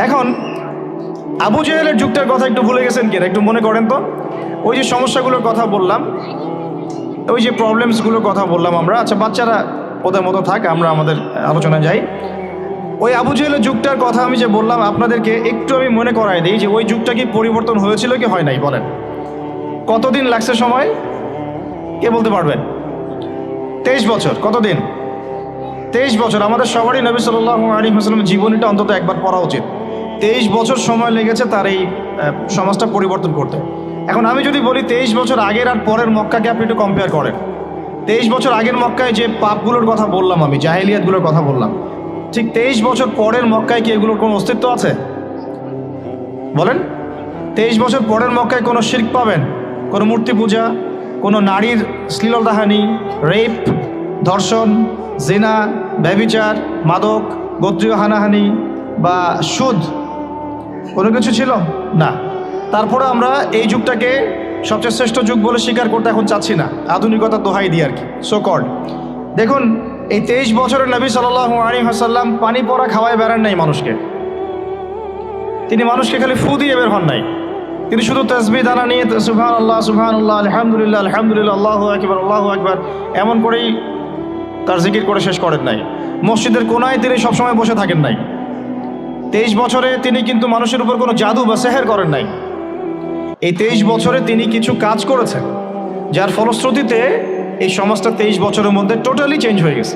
এখন আবু জেহেলের যুগটার কথা একটু ভুলে গেছেন কিনা একটু মনে করেন তো। ওই যে সমস্যাগুলোর কথা বললাম, ওই যে প্রবলেমসগুলোর কথা বললাম আমরা, আচ্ছা বাচ্চারা ওদের মতো থাক, আমরা আমাদের আলোচনায় যাই। ওই আবু জেহেলের যুগটার কথা আমি যে বললাম আপনাদেরকে, একটু আমি মনে করাই দিই যে ওই যুগটা কি পরিবর্তন হয়েছিল কি হয় নাই বলেন। কতদিন লাগছে সময়, কে বলতে পারবেন? 23 বছর। কতদিন? 23 বছর। আমাদের সবারই নবী সাল্লাল্লাহু আলাইহি ওয়াসাল্লামের জীবনীটা অন্তত একবার পড়া উচিত। 23 বছর সময় লেগেছে তার এই সমাজটা পরিবর্তন করতে। এখন আমি যদি বলি 23 বছর আগের আর পরের মক্কাকে আপনি একটু কম্পেয়ার করেন। 23 বছর আগের মক্কায় যে পাপগুলোর কথা বললাম আমি, জাহেলিয়াতগুলোর কথা বললাম, ঠিক 23 বছর পরের মক্কায় কি এগুলোর কোনো অস্তিত্ব আছে বলেন? 23 বছর পরের মক্কায় কোনো শিরক পাবেন? কোনো মূর্তি পূজা, কোনো নারীর শ্লীলতাহানি, রেপ, ধর্ষণ, জিনা, ব্যভিচার, মাদক, গোত্রীয় হানাহানি বা সুদ কোনো কিছু ছিল না। তারপরে আমরা এই যুগটাকে সবচেয়ে শ্রেষ্ঠ যুগ বলে স্বীকার করতে এখন চাচ্ছি না, আধুনিকতার দোহাই দিয়ে আর কি, সো কল্ড। দেখুন এই 23 বছরের নবী সাল্লাল্লাহু আলাইহি ওয়াসাল্লাম পানি পড়া খাওয়ায় বেড়ান নাই মানুষকে। তিনি মানুষকে খালি ফু দিয়ে বের হন নাই, তিনি শুধু তাসবিহ দানা নিয়ে সুবহানাল্লাহ সুবহানাল্লাহ আলহামদুলিল্লাহ আলহামদুলিল্লাহ আল্লাহু আকবার এমন করেই তার জিকির করে শেষ করেন নাই। মসজিদের কোনায় তিনি সবসময় বসে থাকেন নাই। 23 বছরে তিনি কিন্তু মানুষের উপর কোনো জাদু বা সেহের করেন নাই। এই 23 বছরে তিনি কিছু কাজ করেছেন যার ফলশ্রুতিতে এই সমাজটা 23 বছরের মধ্যে টোটালি চেঞ্জ হয়ে গেছে।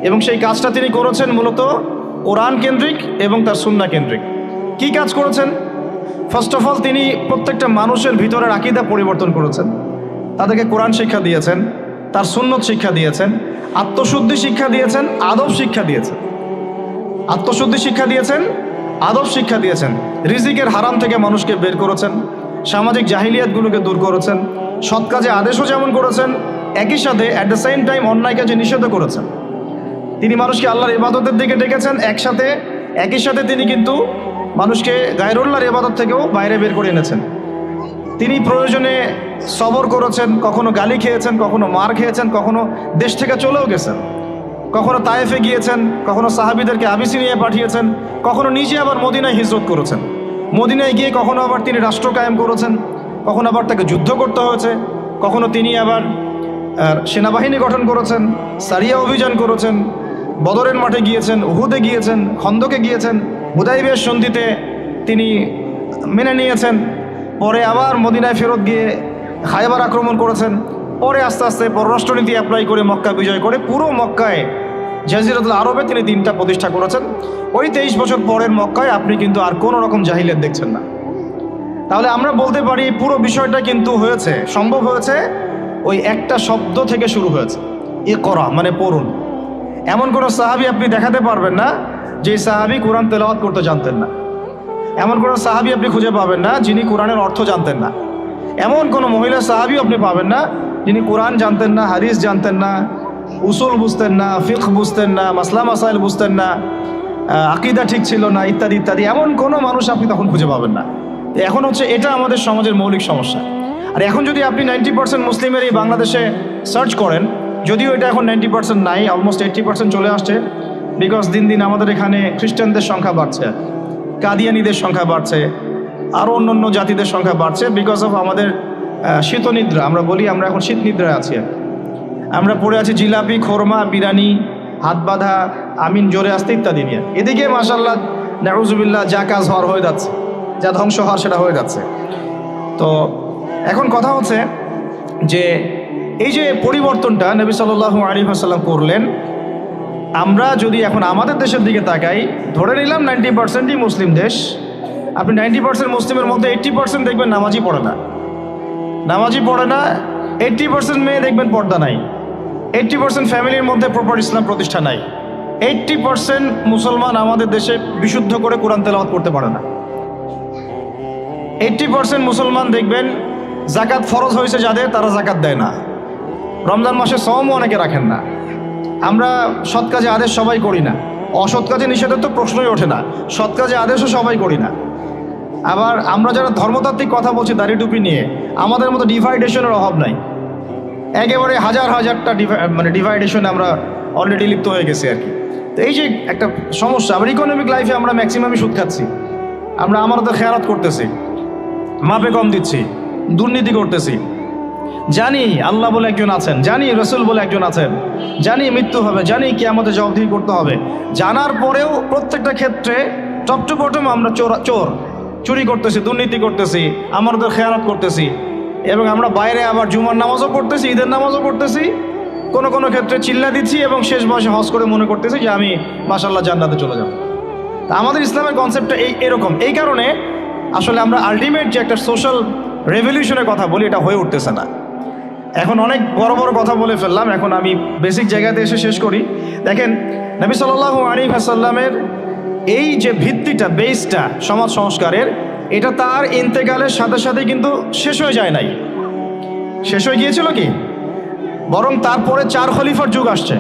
এবং সেই কাজটা তিনি করেছেন মূলত কোরআন কেন্দ্রিক এবং তার সুন্নাহ কেন্দ্রিক। কি কাজ করেছেন? ফার্স্ট অফ অল তিনি প্রত্যেকটা মানুষের ভিতরের আকীদা পরিবর্তন করেছেন, তাদেরকে কোরআন শিক্ষা দিয়েছেন, তার সুন্নত শিক্ষা দিয়েছেন, আত্মশুদ্ধি শিক্ষা দিয়েছেন, আদব শিক্ষা দিয়েছেন। আত্মশুদ্ধি শিক্ষা দিয়েছেন, আদব শিক্ষা দিয়েছেন। রিজিকের হারাম থেকে মানুষকে বের করেছেন, সামাজিক জাহিলিয়াতগুলোকে দূর করেছেন, সৎ কাজে আদেশও যেমন করেছেন, একই সাথে অ্যাট দ্য সেম টাইম অন্যায় কাজে নিষেধও করেছেন। তিনি মানুষকে আল্লাহর ইবাদতের দিকে ডেকেছেন, একই সাথে তিনি কিন্তু মানুষকে গায়রুল্লাহর ইবাদত থেকেও বাইরে বের করে এনেছেন। তিনি প্রয়োজনে সবর করেছেন, কখনো গালি খেয়েছেন, কখনো মার খেয়েছেন, কখনো দেশ থেকে চলেও গেছেন, কখনো তায়েফে গিয়েছেন, কখনো সাহাবীদেরকে আবিসিনিয়ায় পাঠিয়েছেন, কখনো নিজে আবার মদিনায় হিজরত করেছেন। মদিনায় গিয়ে কখনো আবার তিনি রাষ্ট্র কায়েম করেছেন, কখনো আবার তাকে যুদ্ধ করতে হয়েছে, কখনো তিনি আবার সেনাবাহিনী গঠন করেছেন, সারিয়া অভিযান করেছেন, বদরের মাঠে গিয়েছেন, উহুদে গিয়েছেন, খন্দকে গিয়েছেন, হুদাইবিয়ার সন্ধিতে তিনি মেনে নিয়েছেন। পরে আবার মদিনায় ফেরত গিয়ে খায়বার আক্রমণ করেছেন। পরে আস্তে আস্তে পররাষ্ট্রনীতি অ্যাপ্লাই করে মক্কা বিজয় করে পুরো মক্কায় জাজিরাতুল আরবে তিনি দিনটা প্রতিষ্ঠা করেছেন। ওই 23 বছর পরের মক্কায় আপনি কিন্তু আর কোনো রকম জাহিলিয়াত দেখছেন না। তাহলে আমরা বলতে পারি পুরো বিষয়টা কিন্তু হয়েছে, সম্ভব হয়েছে ওই একটা শব্দ থেকে শুরু হয়েছে, ইকরা মানে পড়ুন। এমন কোনো সাহাবী আপনি দেখাতে পারবেন না যে সাহাবী কোরআন তেলাওয়াত করতে জানতেন না। এমন কোনো সাহাবী আপনি খুঁজে পাবেন না যিনি কোরআনের অর্থ জানতেন না। এমন কোনো মহিলা সাহাবীও আপনি পাবেন না যিনি কোরআন জানতেন না, হাদিস জানতেন না, উসুল বুঝতেন না, ফিকহ বুঝতেন না, মাসলা মাসাইল বুঝতেন না, আকীদা ঠিক ছিল না, ইত্যাদি ইত্যাদি। এমন কোনো মানুষ আপনি তখন খুঁজে পাবেন না। এখন হচ্ছে এটা আমাদের সমাজের মৌলিক সমস্যা। আর এখন যদি আপনি 90% মুসলিমের এই বাংলাদেশে সার্চ করেন, যদিও এটা এখন 90% নাই, অলমোস্ট 80% চলে আসছে, বিকজ দিন দিন আমাদের এখানে খ্রিস্টানদের সংখ্যা বাড়ছে, কাদিয়ানীদের সংখ্যা বাড়ছে, আরও অন্য জাতিদের সংখ্যা বাড়ছে, বিকজ অফ আমাদের শীতনিদ্রা। আমরা বলি আমরা এখন শীত নিদ্রায় আছি। আমরা পড়ে আছি জিলাপি, খোরমা, বিরিয়ানি, হাত বাঁধা, আমিন জোরে আসতে ইত্যাদি নিয়ে। এদিকে মাশাআল্লাহ নাউজুবিল্লাহ যা কাজ হওয়ার হয়ে যাচ্ছে, যা ধ্বংস হওয়ার সেটা হয়ে যাচ্ছে। তো এখন কথা হচ্ছে যে এই যে পরিবর্তনটা নবী সাল্লাল্লাহু আলাইহি ওয়াসাল্লাম করলেন, আমরা যদি এখন আমাদের দেশের দিকে তাকাই, ধরে নিলাম 90%ই মুসলিম দেশ। আপনি 90% মুসলিমের মধ্যে 80% দেখবেন নামাজই পড়ে না, 80% মেয়ে দেখবেন পর্দা নাই, 80% ফ্যামিলির মধ্যে প্রপার ইসলাম প্রতিষ্ঠা নাই, 80% মুসলমান আমাদের দেশে বিশুদ্ধ করে কোরআন তেলাওয়াত করতে পারে না। 80% মুসলমান দেখবেন জাকাত ফরজ হয়েছে যাদের, তারা জাকাত দেয় না। রমজান মাসে সওমও অনেকে রাখেন না। আমরা সৎ কাজে আদেশ সবাই করি না, অসৎ কাজে নিষেধের তো প্রশ্নই ওঠে না, সৎ কাজে আদেশও সবাই করি না। আবার আমরা যারা ধর্মতাত্ত্বিক কথা বলছি দাড়ি টুপি নিয়ে, আমাদের মতো ডিভাইডেশনের অভাব নাই। একেবারে হাজারটা ডিভাইডেশনে আমরা অলরেডি লিপ্ত হয়ে গেছি আর কি। তো এই যে একটা সমস্যা, আবার ইকোনমিক লাইফে আমরা ম্যাক্সিমামই সুদ খাচ্ছি। আমরা আমারতে খেয়ানত করতেছি, মাপে কম দিচ্ছি, দুর্নীতি করতেছি। জানি আল্লাহ বলে একজন আছেন, জানি রসুল বলে একজন আছেন, জানি মৃত্যু হবে, জানি কিয়ামতে জবাবদিহি করতে হবে, জানার পরেও প্রত্যেকটা ক্ষেত্রে টপ টু বটম আমরা চুরি করতেছি, দুর্নীতি করতেছি, আমাদের খেয়ানত করতেছি। এবং আমরা বাইরে আবার জুমার নামাজও পড়তেছি, ঈদের নামাজও পড়তেছি, কোনো কোনো ক্ষেত্রে চিল্লা দিচ্ছি এবং শেষ বয়সে হজ করে মনে করতেছি যে আমি মাশাআল্লাহ জান্নাতে চলে যাব। তা আমাদের ইসলামের কনসেপ্টটা এরকম। এই কারণে আসলে আমরা আলটিমেট যে একটা সোশ্যাল রেভলিউশনের কথা বলি, এটা হয়ে উঠতেছে না। এখন অনেক বড় বড় কথা বলে ফেললাম, এখন আমি বেসিক জায়গাতে এসে শেষ করি। দেখেন, নবী সাল্লাল্লাহু আলাইহি ওয়াসাল্লামের এই যে ভিত্তিটা, বেসটা সমাজ সংস্কারের, এটা তার ইন্তেকালের সাথে সাথে কিন্তু শেষ হয়ে যায় নাই। শেষ হয়ে গিয়েছিল কি? বরং তারপরে 4 খলিফার যুগ আসছে।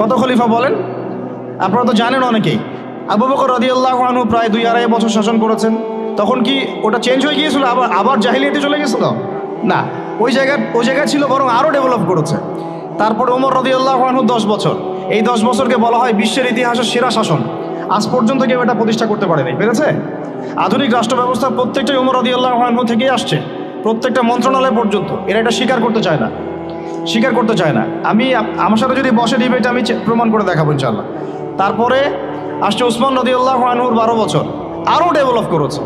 কত খলিফা বলেন? আপনারা তো জানেন অনেকেই। আবু বকর রাদিয়াল্লাহু আনহু প্রায় 2-2.5 বছর শাসন করেছেন। তখন কি ওটা চেঞ্জ হয়ে গিয়েছিল, আবার জাহিলিয়াতে চলে গেছিল? না, ওই জায়গায় ছিল, বরং আরও ডেভেলপ করেছে। তারপরে ওমর রাদিয়াল্লাহু আনহু 10 বছর। এই 10 বছরকে বলা হয় বিশ্বের ইতিহাসের সেরা শাসন। আজ পর্যন্ত কেউ এটা প্রতিষ্ঠা করতে পারেনি, পেরেছে? আধুনিক রাষ্ট্র ব্যবস্থা প্রত্যেকটাই ওমর রাদিয়াল্লাহু আনহু থেকেই আসছে, প্রত্যেকটা মন্ত্রণালয় পর্যন্ত। এরা এটা স্বীকার করতে চায় না। আমি আমার সাথে যদি বসে ডিবেট, আমি প্রমাণ করে দেখাবো ইনশাআল্লাহ। তারপরে আসছে উসমান রাদিয়াল্লাহু আনহুর 12 বছর, আরও ডেভেলপ করেছে।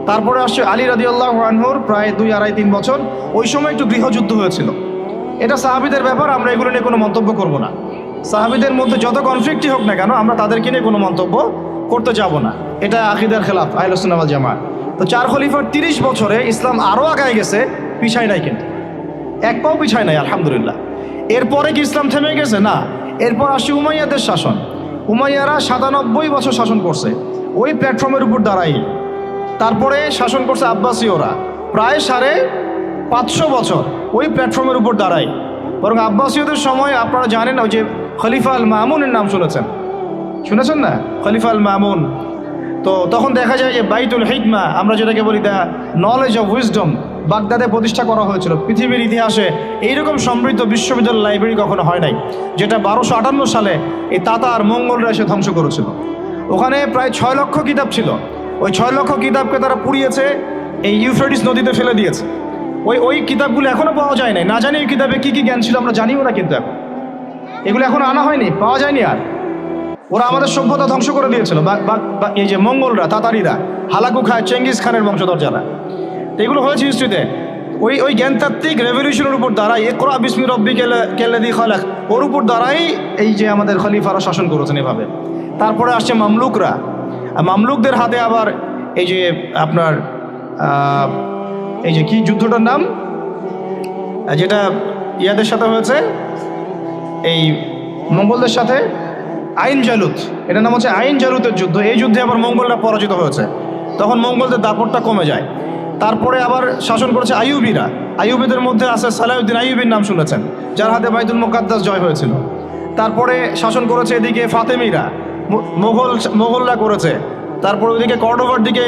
তারপরে আসছে আলী রাদিয়াল্লাহু আনহুর প্রায় 2-2.5-3 বছর। ওই সময় একটু গৃহযুদ্ধ হয়েছিল। এটা সাহাবীদের ব্যাপার, আমরা এগুলো নিয়ে কোনো মন্তব্য করব না। সাহাবীদের মধ্যে যত কনফ্লিক্টই হোক না কেন, আমরা তাদেরকে নিয়ে কোনো মন্তব্য করতে যাব না। এটা আকীদার খেলাফ আহলুস সুন্নাহ ওয়াল জামাত। তো 4 খলিফার 30 বছরে ইসলাম আরও আগায় গেছে, পিছায় নাই, কিন্তু এক পাও পিছায় নাই, আলহামদুলিল্লাহ। এরপরে কি ইসলাম থেমে গেছে? না। এরপর আসছে উমাইয়াদের শাসন। উমাইয়ারা 97 বছর শাসন করছে ওই প্ল্যাটফর্মের উপর দাঁড়াই। তারপরে শাসন করছে আব্বাসীয়রা প্রায় 550 বছর ওই প্ল্যাটফর্মের উপর দাঁড়াই। বরং আব্বাসীয়দের সময় আপনারা জানেন, ওই যে খলিফা আল মামুনের নাম শুনেছেন না? খলিফা আল মামুন। তো তখন দেখা যায় যে বাইতুল হিকমা, আমরা যেটাকে বলি দ্য নলেজ অফ উইজডম, বাগদাদে প্রতিষ্ঠা করা হয়েছিল। পৃথিবীর ইতিহাসে এইরকম সমৃদ্ধ বিশ্ববিদ্যালয় লাইব্রেরি কখনো হয় নাই, যেটা 1258 সালে এই তাতার মঙ্গলরা এসে ধ্বংস করেছিল। ওখানে প্রায় 6 লক্ষ কিতাব ছিল। ওই 6 লক্ষ কিতাবকে তারা পুড়িয়েছে, এই ইউফ্রেটিস নদীতে ফেলে দিয়েছে। ওই কিতাবগুলো এখনও পাওয়া যায় নাই। না জানি এই কিতাবে কী কী জ্ঞান ছিল আমরা জানিও না, কিন্তু এগুলো এখনো আনা হয়নি, পাওয়া যায়নি। আর ওরা আমাদের সভ্যতা ধ্বংস করে দিয়েছিল। এই যে মঙ্গলরা, তাতারিরা, হালাকু খায়, চেঙ্গিস খানের বংশধর যারা, এগুলো হয়েছে হিস্ট্রিতে। ওই জ্ঞানতাত্ত্বিক রেভলিউশনের উপর দাঁড়াই, ইকরা বিসমি রাব্বিকাল্লাযী খালাক, ওর উপর দাঁড়াই এই যে আমাদের খলিফারা শাসন করেছেন এভাবে। তারপরে আসছে মামলুকরা। মামলুকদের হাতে আবার এই যে আপনার এই যে কি যুদ্ধটার নাম, যেটা ইয়াদের সাথে হয়েছে, এই মঙ্গলদের সাথে, আইন জালুত, এটার নাম হচ্ছে আইন জালুতের যুদ্ধ। এই যুদ্ধে আবার মঙ্গলরা পরাজিত হয়েছে, তখন মঙ্গলদের দাপটটা কমে যায়। তারপরে আবার শাসন করেছে আইয়ুবীরা। আইয়ুবীদের মধ্যে আছে সালাউদ্দিন আইয়ুবীর নাম শুনেছেন, যার হাতে বাইতুল মুকাদ্দাস জয় হয়েছিল। তারপরে শাসন করেছে এদিকে ফাতেমিরা, মোগলরা করেছে। তারপরে ওইদিকে কর্ডোভার দিকে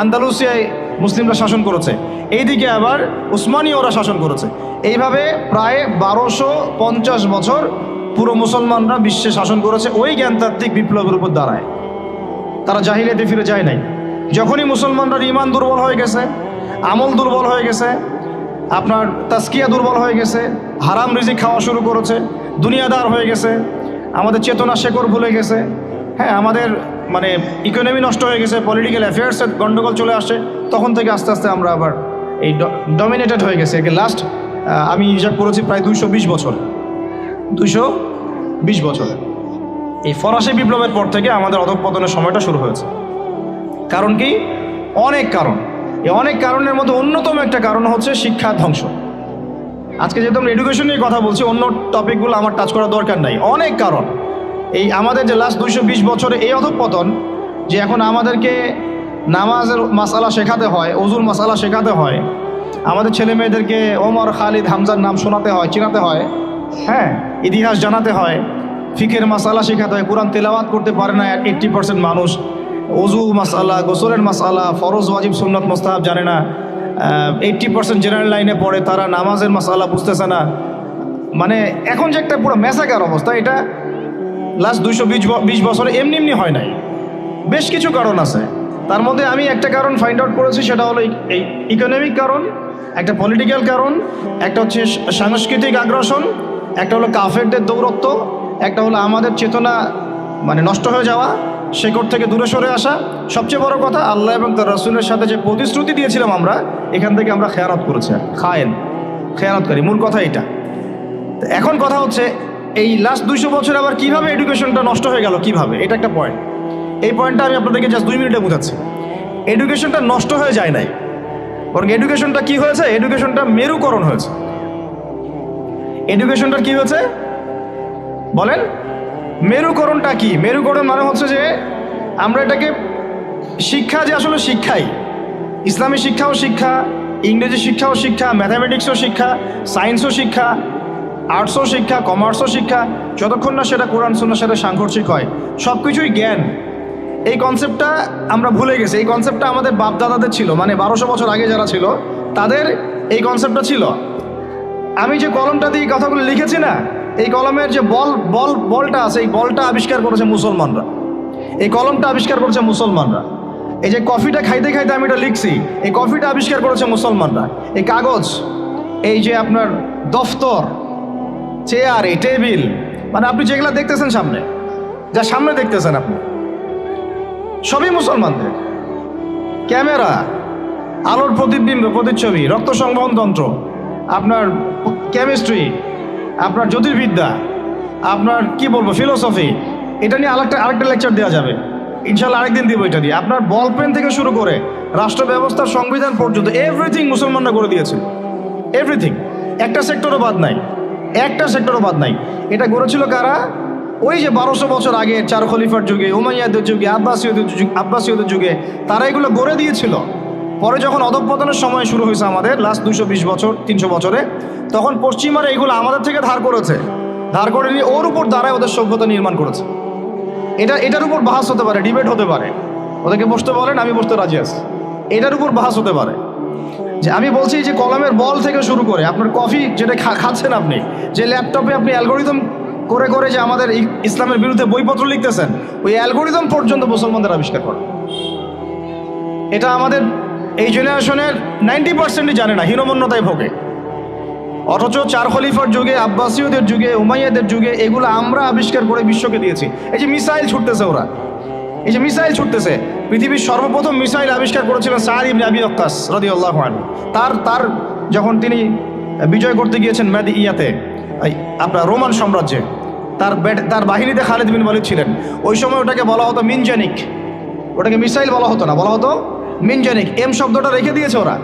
আন্দালুসিয়ায় মুসলিমরা শাসন করেছে, এইদিকে আবার উসমানীয়রা শাসন করেছে। এইভাবে প্রায় 1250 বছর পুরো মুসলমানরা বিশ্বে শাসন করেছে ওই জ্ঞানতাত্ত্বিক বিপ্লবের উপর দাঁড়ায়। তারা জাহিলিয়াতে ফিরে যায় নাই। যখনই মুসলমানরা ইমান দুর্বল হয়ে গেছে, আমল দুর্বল হয়ে গেছে, আপনার তাসকিয়া দুর্বল হয়ে গেছে, হারাম রিজিক খাওয়া শুরু করেছে, দুনিয়াদার হয়ে গেছে, আমাদের চেতনা শেকড় ভুলে গেছে, হ্যাঁ, আমাদের মানে ইকোনমি নষ্ট হয়ে গেছে, পলিটিক্যাল অ্যাফেয়ার্সের গন্ডগোল চলে আসছে, তখন থেকে আস্তে আস্তে আমরা আবার এই ডমিনেটেড হয়ে গেছে। লাস্ট আমি হিসাব করেছি প্রায় 220 বছর এই ফরাসি বিপ্লবের পর থেকে আমাদের অধঃপতনের সময়টা শুরু হয়েছে। কারণ কি? অনেক কারণ। এই অনেক কারণের মধ্যে অন্যতম একটা কারণ হচ্ছে শিক্ষা ধ্বংস। আজকে যেহেতু আমরা এডুকেশন নিয়ে কথা বলছি, অন্য টপিকগুলো আমার টাচ করার দরকার নাই। অনেক কারণ। এই আমাদের যে লাস্ট 220 বছরে এই অধঃপতন, যে এখন আমাদেরকে নামাজের মাসালা শেখাতে হয়, ওজুর মাসালা শেখাতে হয়, আমাদের ছেলে মেয়েদেরকে ওমর, খালিদ, হামজার নাম শোনাতে হয়, চিনাতে হয়, হ্যাঁ, ইতিহাস জানাতে হয়, ফিকের মাসালা শেখাতে হয়। কোরআন তেলাওয়াত করতে পারে না 80% মানুষ। ওজু মাসালা, গোসলের মাসালা, ফরজ, ওয়াজিব, সুন্নত, মুস্তাহাব জানে না। 80% জেনারেল লাইনে পড়ে, তারা নামাজের মাসালা বুঝতেছে না। মানে এখন যে একটা পুরো ম্যাসাকার অবস্থা, এটা লাস্ট 220 বছরে এমনি হয় নাই। বেশ কিছু কারণ আছে। তার মধ্যে আমি একটা কারণ ফাইন্ড আউট করেছি, সেটা হলো এই ইকোনমিক কারণ, একটা পলিটিক্যাল কারণ, একটা হচ্ছে সাংস্কৃতিক আগ্রাসন, একটা হলো কাফেরদের দৌরত্ব, একটা হলো আমাদের চেতনা মানে নষ্ট হয়ে যাওয়া, শেকড় থেকে দূরে সরে আসা। সবচেয়ে বড় কথা, আল্লাহ এবং তার রাসূলের সাথে যে প্রতিশ্রুতি দিয়েছিলাম আমরা, এখান থেকে আমরা খেয়ানত করেছি, খেয়ানতকারী, মূল কথা এটা। এখন কথা হচ্ছে এই লাস্ট 200 বছর আবার কিভাবে এডুকেশনটা নষ্ট হয়ে গেল, কিভাবে, এটা একটা পয়েন্ট। এই পয়েন্টটা আমি আপনাদেরকে জাস্ট 2 মিনিটে বোঝাচ্ছি। এডুকেশনটা নষ্ট হয়ে যায় নাই, বরং এডুকেশনটা কি হয়েছে, এডুকেশনটা মেরুকরণ হয়েছে। এডুকেশনটা কি হয়েছে বলেন? মেরুকরণটা কি? মেরুকরণ মানে হচ্ছে যে আমরা এটাকে শিক্ষা, যে আসলে শিক্ষাই, ইসলামী শিক্ষাও শিক্ষা, ইংরেজি শিক্ষাও শিক্ষা, ম্যাথামেটিক্সও শিক্ষা, সায়েন্সও শিক্ষা, আর্টসও শিক্ষা, কমার্সও শিক্ষা, যতক্ষণ না সেটা কোরআন সুন্নাহর সাথে সাংঘর্ষিক হয়, সব কিছুই জ্ঞান। এই কনসেপ্টটা আমরা ভুলে গেছি। এই কনসেপ্টটা আমাদের বাপদাদাদের ছিল, মানে 1200 বছর আগে যারা ছিল তাদের এই কনসেপ্টটা ছিল। আমি যে কলমটা দিয়ে কথাগুলো লিখেছি না, এই কলমের যে বলটা আছে, এই বলটা আবিষ্কার করেছে মুসলমানরা, এই কলমটা আবিষ্কার করেছে মুসলমানরা। এই যে কফিটা খাইতে খাইতে আমি এটা লিখছি, এই কফিটা আবিষ্কার করেছে মুসলমানরা। এই কাগজ, এই যে আপনার দফতর, চেয়ার, এই টেবিল, মানে আপনি যেগুলো দেখতেছেন সামনে, যা সামনে দেখতেছেন আপনি, সবই মুসলমানদের। ক্যামেরা, আলোর প্রতিবিম্ব, প্রতিচ্ছবি, রক্ত সংবহন তন্ত্র, আপনার কেমিস্ট্রি, আপনার জ্যোতির্বিদ্যা, আপনার কি বলবো ফিলোসফি, এটা নিয়ে আরেকটা লেকচার দেওয়া যাবে ইনশাল্লাহ, আরেকদিন দিব এটা দিয়ে। আপনার বল পেন থেকে শুরু করে রাষ্ট্র ব্যবস্থার সংবিধান পর্যন্ত এভরিথিং মুসলমানরা করে দিয়েছে, এভরিথিং, একটা সেক্টরও বাদ নাই, একটা সেক্টরও বাদ নাই। এটা গড়েছিল কারা? ওই যে 1200 বছর আগে চার খলিফার যুগে, উমাইয়াদের যুগে, আব্বাসীয়দের যুগে, তারা এগুলো গড়ে দিয়েছিল। পরে যখন অধঃপতনের সময় শুরু হয়েছে আমাদের লাস্ট 220 বছর 300 বছরে, তখন পশ্চিমারা এগুলো আমাদের থেকে ধার করেছে, ধার করে নিয়ে ওর উপর দ্বারাই ওদের সভ্যতা নির্মাণ করেছে। এটার উপর বাহাস হতে পারে, ডিবেট হতে পারে, ওদেরকে বসতে বলেন, আমি বসতে রাজি আছি। এটার উপর বাহাস হতে পারে যে আমি বলছি যে কলমের বল থেকে শুরু করে আপনার কফি যেটা খাচ্ছেন আপনি, যে ল্যাপটপে আপনি অ্যালগোরিদম করে করে যে আমাদের ইসলামের বিরুদ্ধে বইপত্র লিখতেছেন, ওই অ্যালগোরিদম পর্যন্ত মুসলমানদের আবিষ্কার করে। এটা আমাদের এই জেনারেশনের 90%ই জানে না, হীনমন্যতায় ভোগে। অথচ চার খলিফার যুগে, আব্বাসীয়দের যুগে, উমাইয়াদের যুগে এগুলো আমরা আবিষ্কার করে বিশ্বকে দিয়েছি। এই যে মিসাইল ছুটতেছে ওরা, এই যে মিসাইল ছুটতেছে, পৃথিবীর সর্বপ্রথম মিসাইল আবিষ্কার করেছিলেন সাদ ইবনে আবি ওয়াক্কাস রাদিয়াল্লাহু আনহু। তার যখন তিনি বিজয় করতে গিয়েছেন ইয়াতে, আপনার রোমান সাম্রাজ্যে, তার বাহিনীতে খালিদ বিন ওয়ালিদ ছিলেন। ওই সময় ওটাকে বলা হতো মিনজানিক, ওটাকে মিসাইল বলা হতো না, বলা হতো মিনজানিক। এম শব্দটা রেখে দিয়েছে ওরা,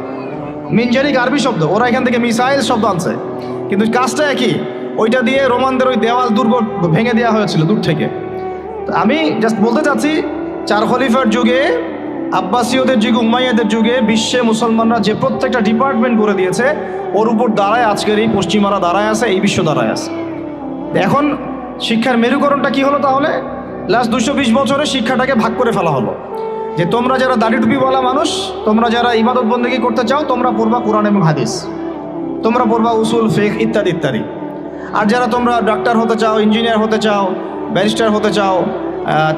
মিনজানিক আরবি শব্দ, ওরা এখান থেকে মিসাইল শব্দ আনছে, কিন্তু কাজটা একই। ওইটা দিয়ে রোমানদের ওই দেওয়াল দুর্গ ভেঙে দেওয়া হয়েছিল দূর থেকে। আমি জাস্ট বলতে চাচ্ছি, চার খলিফার যুগে, আব্বাসীয়দের যুগে, উমাইয়াদের যুগে বিশ্বে মুসলমানরা যে প্রত্যেকটা ডিপার্টমেন্ট করে দিয়েছে, ওর উপর দাঁড়ায় আজকের এই পশ্চিমারা দাঁড়ায় আছে, এই বিশ্ব দাঁড়ায় আছে। এখন শিক্ষার মেরুকরণটা কি হলো তাহলে? লাস্ট 220 বছরে শিক্ষাটাকে ভাগ করে ফেলা হলো, যে তোমরা যারা দাড়ি টুপিওয়ালা মানুষ, তোমরা যারা ইবাদত বন্দেগী করতে চাও, তোমরা পড়বা কোরআন এবং হাদিস, তোমরা পড়বা উসুল, ফিকহ ইত্যাদি ইত্যাদি। আর যারা তোমরা ডাক্তার হতে চাও, ইঞ্জিনিয়ার হতে চাও, ব্যারিস্টার হতে চাও,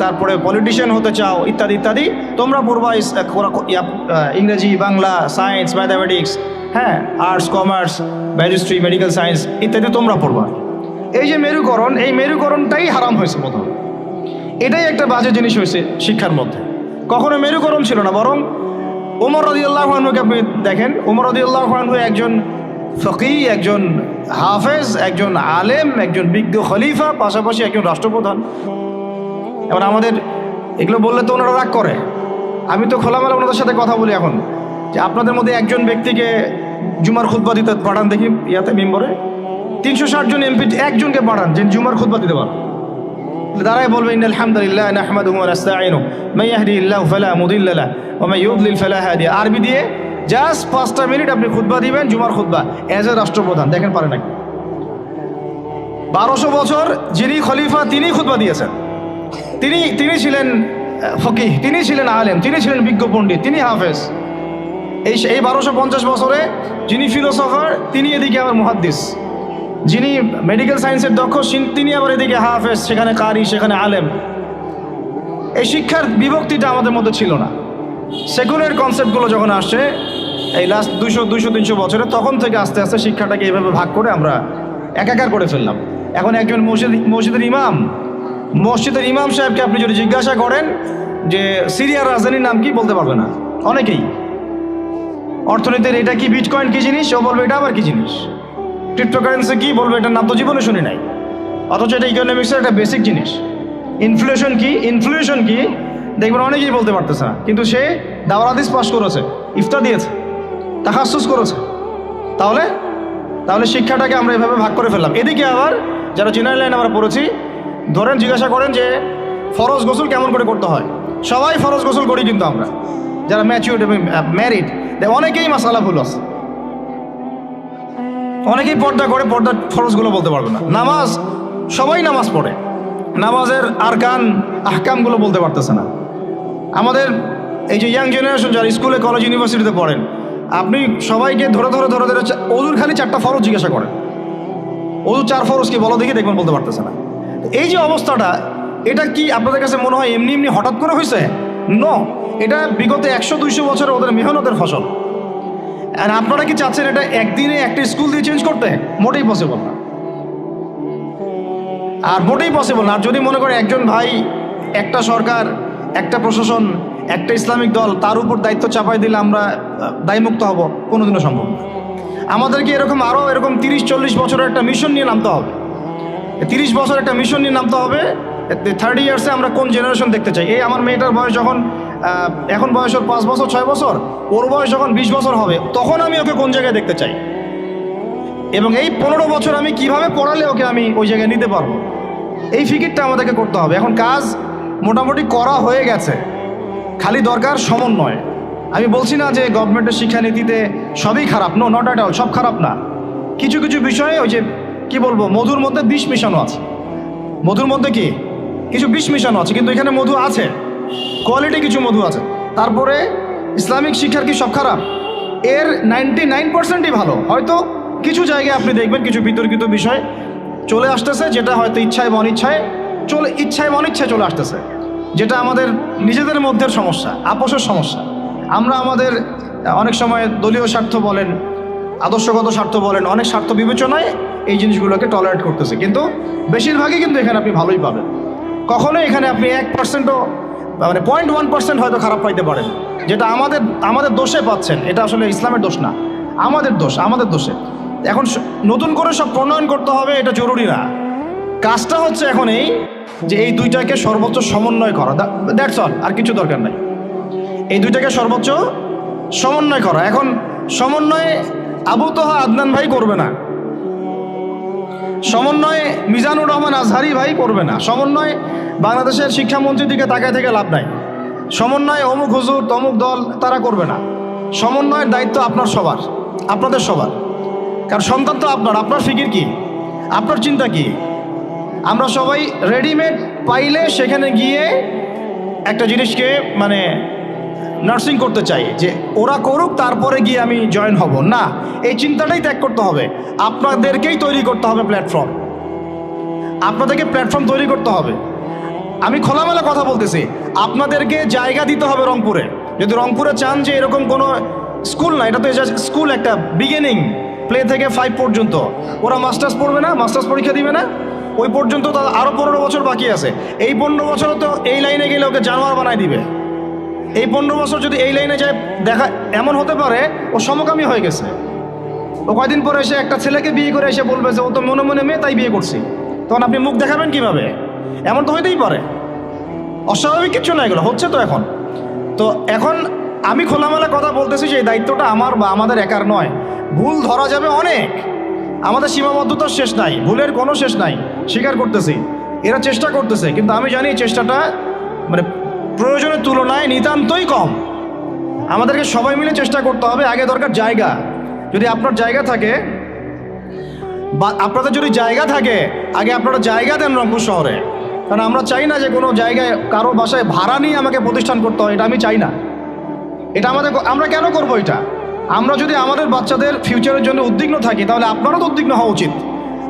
তারপরে পলিটিশিয়ান হতে চাও ইত্যাদি ইত্যাদি, তোমরা পড়বা ইংরেজি, বাংলা, সায়েন্স, ম্যাথামেটিক্স, হ্যাঁ, আর্টস, কমার্স, ব্যারিস্ট্রি, মেডিকেল সায়েন্স ইত্যাদি তোমরা পড়বা। এই যে মেরুকরণ, এই মেরুকরণটাই হারাম হয়েছে প্রথম। এটাই একটা বাজে জিনিস হয়েছে শিক্ষার মধ্যে। কখনো মেরুকরণ ছিল না, বরং ওমর রাদিয়াল্লাহু আনহুকে আপনি দেখেন, ওমর রাদিয়াল্লাহু আনহু একজন ফকিহ, একজন হাফেজ, একজন আলেম, একজন বিজ্ঞ খলিফা, পাশাপাশি একজন রাষ্ট্রপ্রধান। এবার আমাদের এগুলো বললে তো ওনারা রাগ করে। আমি তো খোলামেলা ওনাদের সাথে কথা বলি এখন, যে আপনাদের মধ্যে একজন ব্যক্তিকে জুমার খুতবা দিতে পাঠান দেখি, ইয়াতে মেম্বরে 360 জন এমপি একজনকে পাঠান যে জুমার খুতবা দিতে পারেন। দাঁড়ায় বলবে ইন্নাল হামদুলিল্লাহ নাহমাদুহু ওয়া নাস্তাঈনুহু মান ইয়াহদিহিল্লাহু ফালা মুদিল্লা লাহু ওয়া মান ইউদ্লিল ফালা হাদিয়া। আরবি দিয়ে জাস্ট 5টা মিনিট আপনি খুতবা দিবেন, জুমার খুতবা, এজ এ রাষ্ট্রপ্রধান। দেখেন পারে নাকি? 1200 বছর যিনি খলিফা তিনি খুতবা দিয়েছেন, তিনি ছিলেন ফকিহ, তিনি ছিলেন আলেম, তিনি ছিলেন বিজ্ঞ পণ্ডিত, তিনি হাফেজ। এই 1250 বছরে যিনি ফিলোসফার, তিনি এদিকে আবার মুহাদ্দিস, যিনি মেডিকেল সায়েন্সের দক্ষ, তিনি আবার এদিকে হাফেজ, সেখানে কারি, সেখানে আলেম। এই শিক্ষার বিভক্তিটা আমাদের মধ্যে ছিল না। সেকুলার কনসেপ্টগুলো যখন আসছে এই লাস্ট 200-300 বছরে, তখন থেকে আস্তে আস্তে শিক্ষাটাকে এভাবে ভাগ করে আমরা একাকার করে ফেললাম। এখন একজন মসজিদের ইমাম সাহেবকে আপনি যদি জিজ্ঞাসা করেন যে সিরিয়ার রাজধানীর নাম কি, বলতে পারবে না অনেকেই। অর্থনীতির এটা কি, বিটকয়েন কি জিনিস, ও বলবে এটা আবার কি জিনিস। ক্রিপ্টোকারেন্সি কি, বলবে এটার নাম তো জীবনে শুনি নাই, অথচ এটা ইকোনমিক্সের একটা বেসিক জিনিস। ইনফ্লেশন কি দেখবেন অনেকেই বলতে পারতেছে না, কিন্তু সে দাওরাত হাদিস পাস করেছে, ইফতা দিয়েছে, তাখাসুস করেছে। তাহলে শিক্ষাটাকে আমরা এভাবে ভাগ করে ফেললাম। এদিকে আবার যারা জেনারেল লাইন আমরা পড়েছি, ধরেন জিজ্ঞাসা করেন যে ফরজ গোসল কেমন করে করতে হয়, সবাই ফরজ গোসল করি, কিন্তু আমরা যারা ম্যাচিউরড এবং ম্যারিড অনেকেই মাসালা ভুল আছে, অনেকেই পর্দা করে, পর্দার ফরজগুলো বলতে পারবে না। নামাজ, সবাই নামাজ পড়ে, নামাজের আরকান আহকামগুলো বলতে পারতেছে না। আমাদের এই যে ইয়াং জেনারেশন যারা স্কুলে কলেজ ইউনিভার্সিটিতে পড়েন, আপনি সবাইকে ধরে অজুর খালি 4টা ফরজ জিজ্ঞাসা করেন, অজু 4 ফরজ কি বলো দেখি, দেখবেন বলতে পারতেছে না। এই যে অবস্থাটা, এটা কি আপনাদের কাছে মনে হয় এমনি হঠাৎ করে হয়েছে? নো, এটা বিগত 100-200 বছরের ওদের মেহনতের ফসল। আর আপনারা কি চাচ্ছেন এটা একদিনে একটা স্কুল দিয়ে চেঞ্জ করতে? মোটেই পসিবল না, আর মোটেই পসিবল না। আর যদি মনে করেন একজন ভাই, একটা সরকার, একটা প্রশাসন, একটা ইসলামিক দল, তার উপর দায়িত্ব চাপাই দিলে আমরা দায়মুক্ত হব, কোনোদিনও সম্ভব না। আমাদেরকে এরকম 30-40 বছরের একটা মিশন নিয়ে নামতে হবে। 30 বছর একটা মিশন নিয়ে নামতে হবে। 30 ইয়ার্সে আমরা কোন জেনারেশন দেখতে চাই। এই আমার মেয়েটার বয়স যখন, এখন বয়স ওর 5 বছর 6 বছর, ওর বয়স যখন 20 বছর হবে, তখন আমি ওকে কোন জায়গায় দেখতে চাই, এবং এই 15 বছর আমি কিভাবে পড়ালে ওকে আমি ওই জায়গায় নিতে পারবো, এই ফিকিরটা আমাদেরকে করতে হবে। এখন কাজ মোটামুটি করা হয়ে গেছে, খালি দরকার সমন্বয়। আমি বলছি না যে গভর্নমেন্টের শিক্ষানীতিতে সবই খারাপ, নো, নট অ্যাট অল, সব খারাপ না। কিছু বিষয়ে ওই যে কি বলবো, মধুর মধ্যে বিষ মিশানো আছে। মধুর মধ্যে কি কিছু বিষ মিশানো আছে, কিন্তু এখানে মধু আছে, কোয়ালিটি কিছু মধু আছে। তারপরে ইসলামিক শিক্ষার কি সব খারাপ? এর 99%ই ভালো। হয়তো কিছু জায়গায় আপনি দেখবেন কিছু বিতর্কিত বিষয় চলে আসতেছে, যেটা হয়তো ইচ্ছায় বা অনিচ্ছায় চলে আসতেছে, যেটা আমাদের নিজেদের মধ্যে সমস্যা, আপোষের সমস্যা। আমরা আমাদের অনেক সময় দলীয় স্বার্থ বলেন, আদর্শগত স্বার্থ বলেন, অনেক স্বার্থ বিবেচনায় এই জিনিসগুলোকে টলারেট করতেছে, কিন্তু বেশিরভাগই কিন্তু এখানে আপনি ভালোই পাবেন। কখনোই এখানে আপনি 1%ও, মানে 0.1% হয়তো খারাপ পাইতে পারেন, যেটা আমাদের দোষে পাচ্ছেন। এটা আসলে ইসলামের দোষ না, আমাদের দোষে। এখন নতুন করে সব প্রণয়ন করতে হবে এটা জরুরি না। কাজটা হচ্ছে এখন এই যে এই দুইটাকে সর্বোচ্চ সমন্বয় করা, দ্যাটস অল, আর কিছু দরকার নাই। এই দুইটাকে সর্বোচ্চ সমন্বয় করা। এখন সমন্বয়ে আবু তোহা আদনান ভাই করবে না, সমন্বয়ে মিজানুর রহমান আজহারি ভাই করবে না, সমন্বয় বাংলাদেশের শিক্ষামন্ত্রীর দিকে তাকায় থেকে লাভ নাই, সমন্বয় অমুক হুজুর তমুক দল তারা করবে না। সমন্বয়ের দায়িত্ব আপনাদের সবার। কারণ সন্তান তো আপনার ফিকির কি, আপনার চিন্তা কি? আমরা সবাই রেডিমেড পাইলে সেখানে গিয়ে একটা জিনিসকে মানে নার্সিং করতে চাই, যে ওরা করুক তারপরে গিয়ে আমি জয়েন হব না। এই চিন্তাটাই ত্যাগ করতে হবে। আপনাদেরকেই তৈরি করতে হবে প্ল্যাটফর্ম, আপনাদেরকে প্ল্যাটফর্ম তৈরি করতে হবে। আমি খোলামেলা কথা বলতেছি, আপনাদেরকে জায়গা দিতে হবে রংপুরে। যদি রংপুরে চান যে এরকম কোনো স্কুল না, এটা তো স্কুল একটা বিগিনিং, প্লে থেকে 5 পর্যন্ত, ওরা মাস্টার্স পড়বে না, মাস্টার্স পরীক্ষা দিবে না, ওই পর্যন্ত তো আরও 15 বছর বাকি আছে। এই 15 বছর তো এই লাইনে গেলে ওকে জানোয়ার বানায় দিবে। এই 15 বছর যদি এই লাইনে যায়, দেখা এমন হতে পারে ও সমকামী হয়ে গেছে। ও কয়দিন পরে এসে একটা ছেলেকে বিয়ে করে এসে বলবে যে ও তো মনে মনে মেয়ে, তাই বিয়ে করছি। তখন আপনি মুখ দেখাবেন কিভাবে? এমন তো হইতেই পারে, অস্বাভাবিক কিছু না, এগুলো হচ্ছে তো এখন। তো এখন আমি খোলামেলা কথা বলতেছি যে এই দায়িত্বটা আমার বা আমাদের একার নয়। ভুল ধরা যাবে অনেক, আমাদের সীমাবদ্ধতার শেষ নাই, ভুলের কোনো শেষ নাই, স্বীকার করতেছি। এরা চেষ্টা করতেছে, কিন্তু আমি জানি চেষ্টাটা মানে প্রয়োজনের তুলনায় নিতান্তই কম। আমাদেরকে সবাই মিলে চেষ্টা করতে হবে। আগে দরকার জায়গা। যদি আপনার জায়গা থাকে বা আপনাদের যদি জায়গা থাকে, আগে আপনারা জায়গা দেন রংপুর শহরে। কারণ আমরা চাই না যে কোনো জায়গায় কারো বাসায় ভাড়া নিয়ে আমাকে প্রতিষ্ঠান করতে হয়, এটা আমি চাই না। এটা আমরা কেন করবো এটা? আমরা যদি আমাদের বাচ্চাদের ফিউচারের জন্য উদ্বিগ্ন থাকি, তাহলে আপনারও তো উদ্বিগ্ন হওয়া উচিত।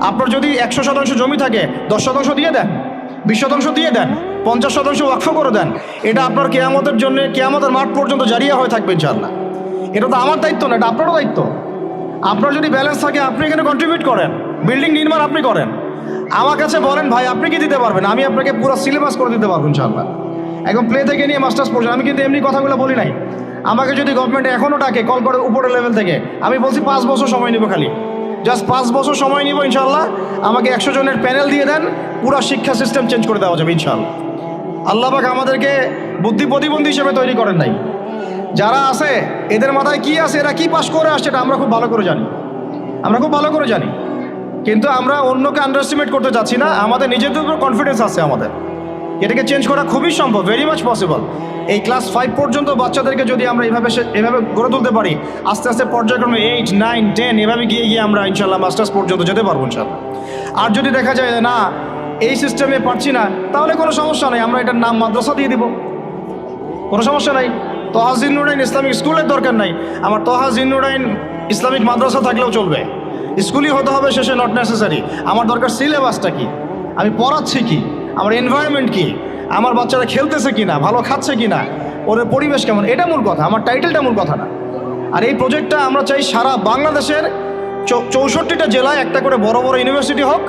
আপনার যদি 100% জমি থাকে, 10% দিয়ে দেন, 20% দিয়ে দেন, 50% ওয়াকফ করে দেন, এটা আপনার কিয়ামতের জন্য, কিয়ামতের মাঠ পর্যন্ত জারিয়া হয়ে থাকবে ইনশাআল্লাহ। এটা তো আমার দায়িত্ব না, এটা আপনারও দায়িত্ব। আপনার যদি ব্যালেন্স থাকে আপনি এখানে কন্ট্রিবিউট করেন, বিল্ডিং নির্মাণ আপনি করেন। আমার কাছে বলেন ভাই আপনি কি দিতে পারবেন, আমি আপনাকে পুরো সিলেবাস করে দিতে পারবো ইনশাআল্লাহ, একদম প্লে থেকে নিয়ে মাস্টার্স পর্যন্ত। আমি কিন্তু এমনি কথাগুলো বলি নাই। আমাকে যদি গভর্নমেন্ট এখনও ডাকে কল করে উপরের লেভেল থেকে, আমি বলছি 5 বছর সময় নিব, খালি জাস্ট 5 বছর সময় নিব ইনশাআল্লাহ। আমাকে 100 জনের প্যানেল দিয়ে দেন, পুরো শিক্ষা সিস্টেম চেঞ্জ করে দেওয়া যাবে ইনশাআল্লাহ। আল্লাহ পাক আমাদেরকে বুদ্ধি প্রতিবন্ধী হিসেবে তৈরি করেন নাই। যারা আছে এদের মাথায় কি আছে, এরা কি পাস করে আসছে, এটা আমরা খুব ভালো করে জানি, আমরা খুব ভালো করে জানি। কিন্তু আমরা অন্যকে আন্ডারএস্টিমেট করতে চাচ্ছি না, আমাদের নিজেদের উপর কনফিডেন্স আছে আমাদের। এটাকে চেঞ্জ করা খুবই সম্ভব, ভেরি মাচ পসিবল। এই ক্লাস 5 পর্যন্ত বাচ্চাদেরকে যদি আমরা এভাবে গড়ে তুলতে পারি, আস্তে আস্তে পর্যায়ক্রমে 8, 9, 10 এভাবে গিয়ে আমরা ইনশাল্লাহ মাস্টার্স পর্যন্ত যেতে পারবো ইনশাল্লাহ। আর যদি দেখা যায় না এই সিস্টেমে পারছি না, তাহলে কোনো সমস্যা নেই, আমরা এটার নাম মাদ্রাসা দিয়ে দিব, কোনো সমস্যা নাই। তহা জিন্নুরাইন ইসলামিক স্কুলের দরকার নাই, আমার তহা জিন্নুরাইন ইসলামিক মাদ্রাসা থাকলেও চলবে। স্কুলই হতে হবে শেষে, নট নেসেসারি। আমার দরকার সিলেবাসটা কি, আমি পড়াচ্ছি কি, আমার এনভায়রনমেন্ট কি, আমার বাচ্চারা খেলতেছে কি না, ভালো খাচ্ছে কি না, ওদের পরিবেশ কেমন, এটা মূল কথা, আমার টাইটেলটা মূল কথা না। আর এই প্রজেক্টটা আমরা চাই সারা বাংলাদেশের 64টা জেলায় একটা করে বড় বড় ইউনিভার্সিটি হোক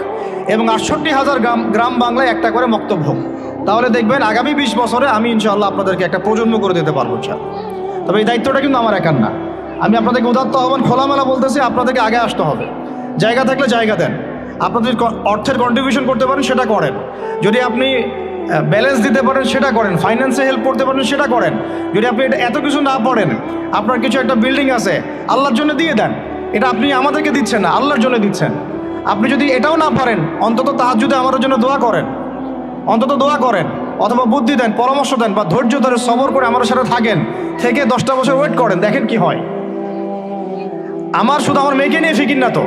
এবং 68,000 গ্রাম বাংলায় একটা করে মক্তব হোক। তাহলে দেখবেন আগামী 20 বছরে আমি ইনশাআল্লাহ আপনাদেরকে একটা প্রজন্ম করে দিতে পারবো ইনশাআল্লাহ। তবে এই দায়িত্বটা কিন্তু আমার একার না, আমি আপনাদেরকে উদাত্ত আহ্বান খোলামেলা বলতেছি, আপনাদেরকে আগে আসতে হবে। জায়গা থাকলে জায়গা দেন, আপনাদের অর্থের কন্ট্রিবিউশন করতে পারেন সেটা করেন, যদি আপনি ব্যালেন্স দিতে পারেন সেটা করেন, ফাইন্যান্সে হেল্প করতে পারেন সেটা করেন। যদি আপনি এটা এত কিছু না পড়েন, আপনার কিছু একটা বিল্ডিং আছে আল্লাহর জন্য দিয়ে দেন, এটা আপনি আমাদেরকে দিচ্ছেন না, আল্লাহর জন্য দিচ্ছেন। আপনি যদি এটাও না পারেন, অন্তত তাহাজ্জুদে আমাদের জন্য দোয়া করেন, অন্তত দোয়া করেন, অথবা বুদ্ধি দেন, পরামর্শ দেন, বা ধৈর্য ধরে সবর করে আমাদের সাথে থাকেন, থেকে 10টা বছর ওয়েট করেন, দেখেন কি হয়। আমার শুধু আমার মেয়েকে নিয়ে ফিকির না তো,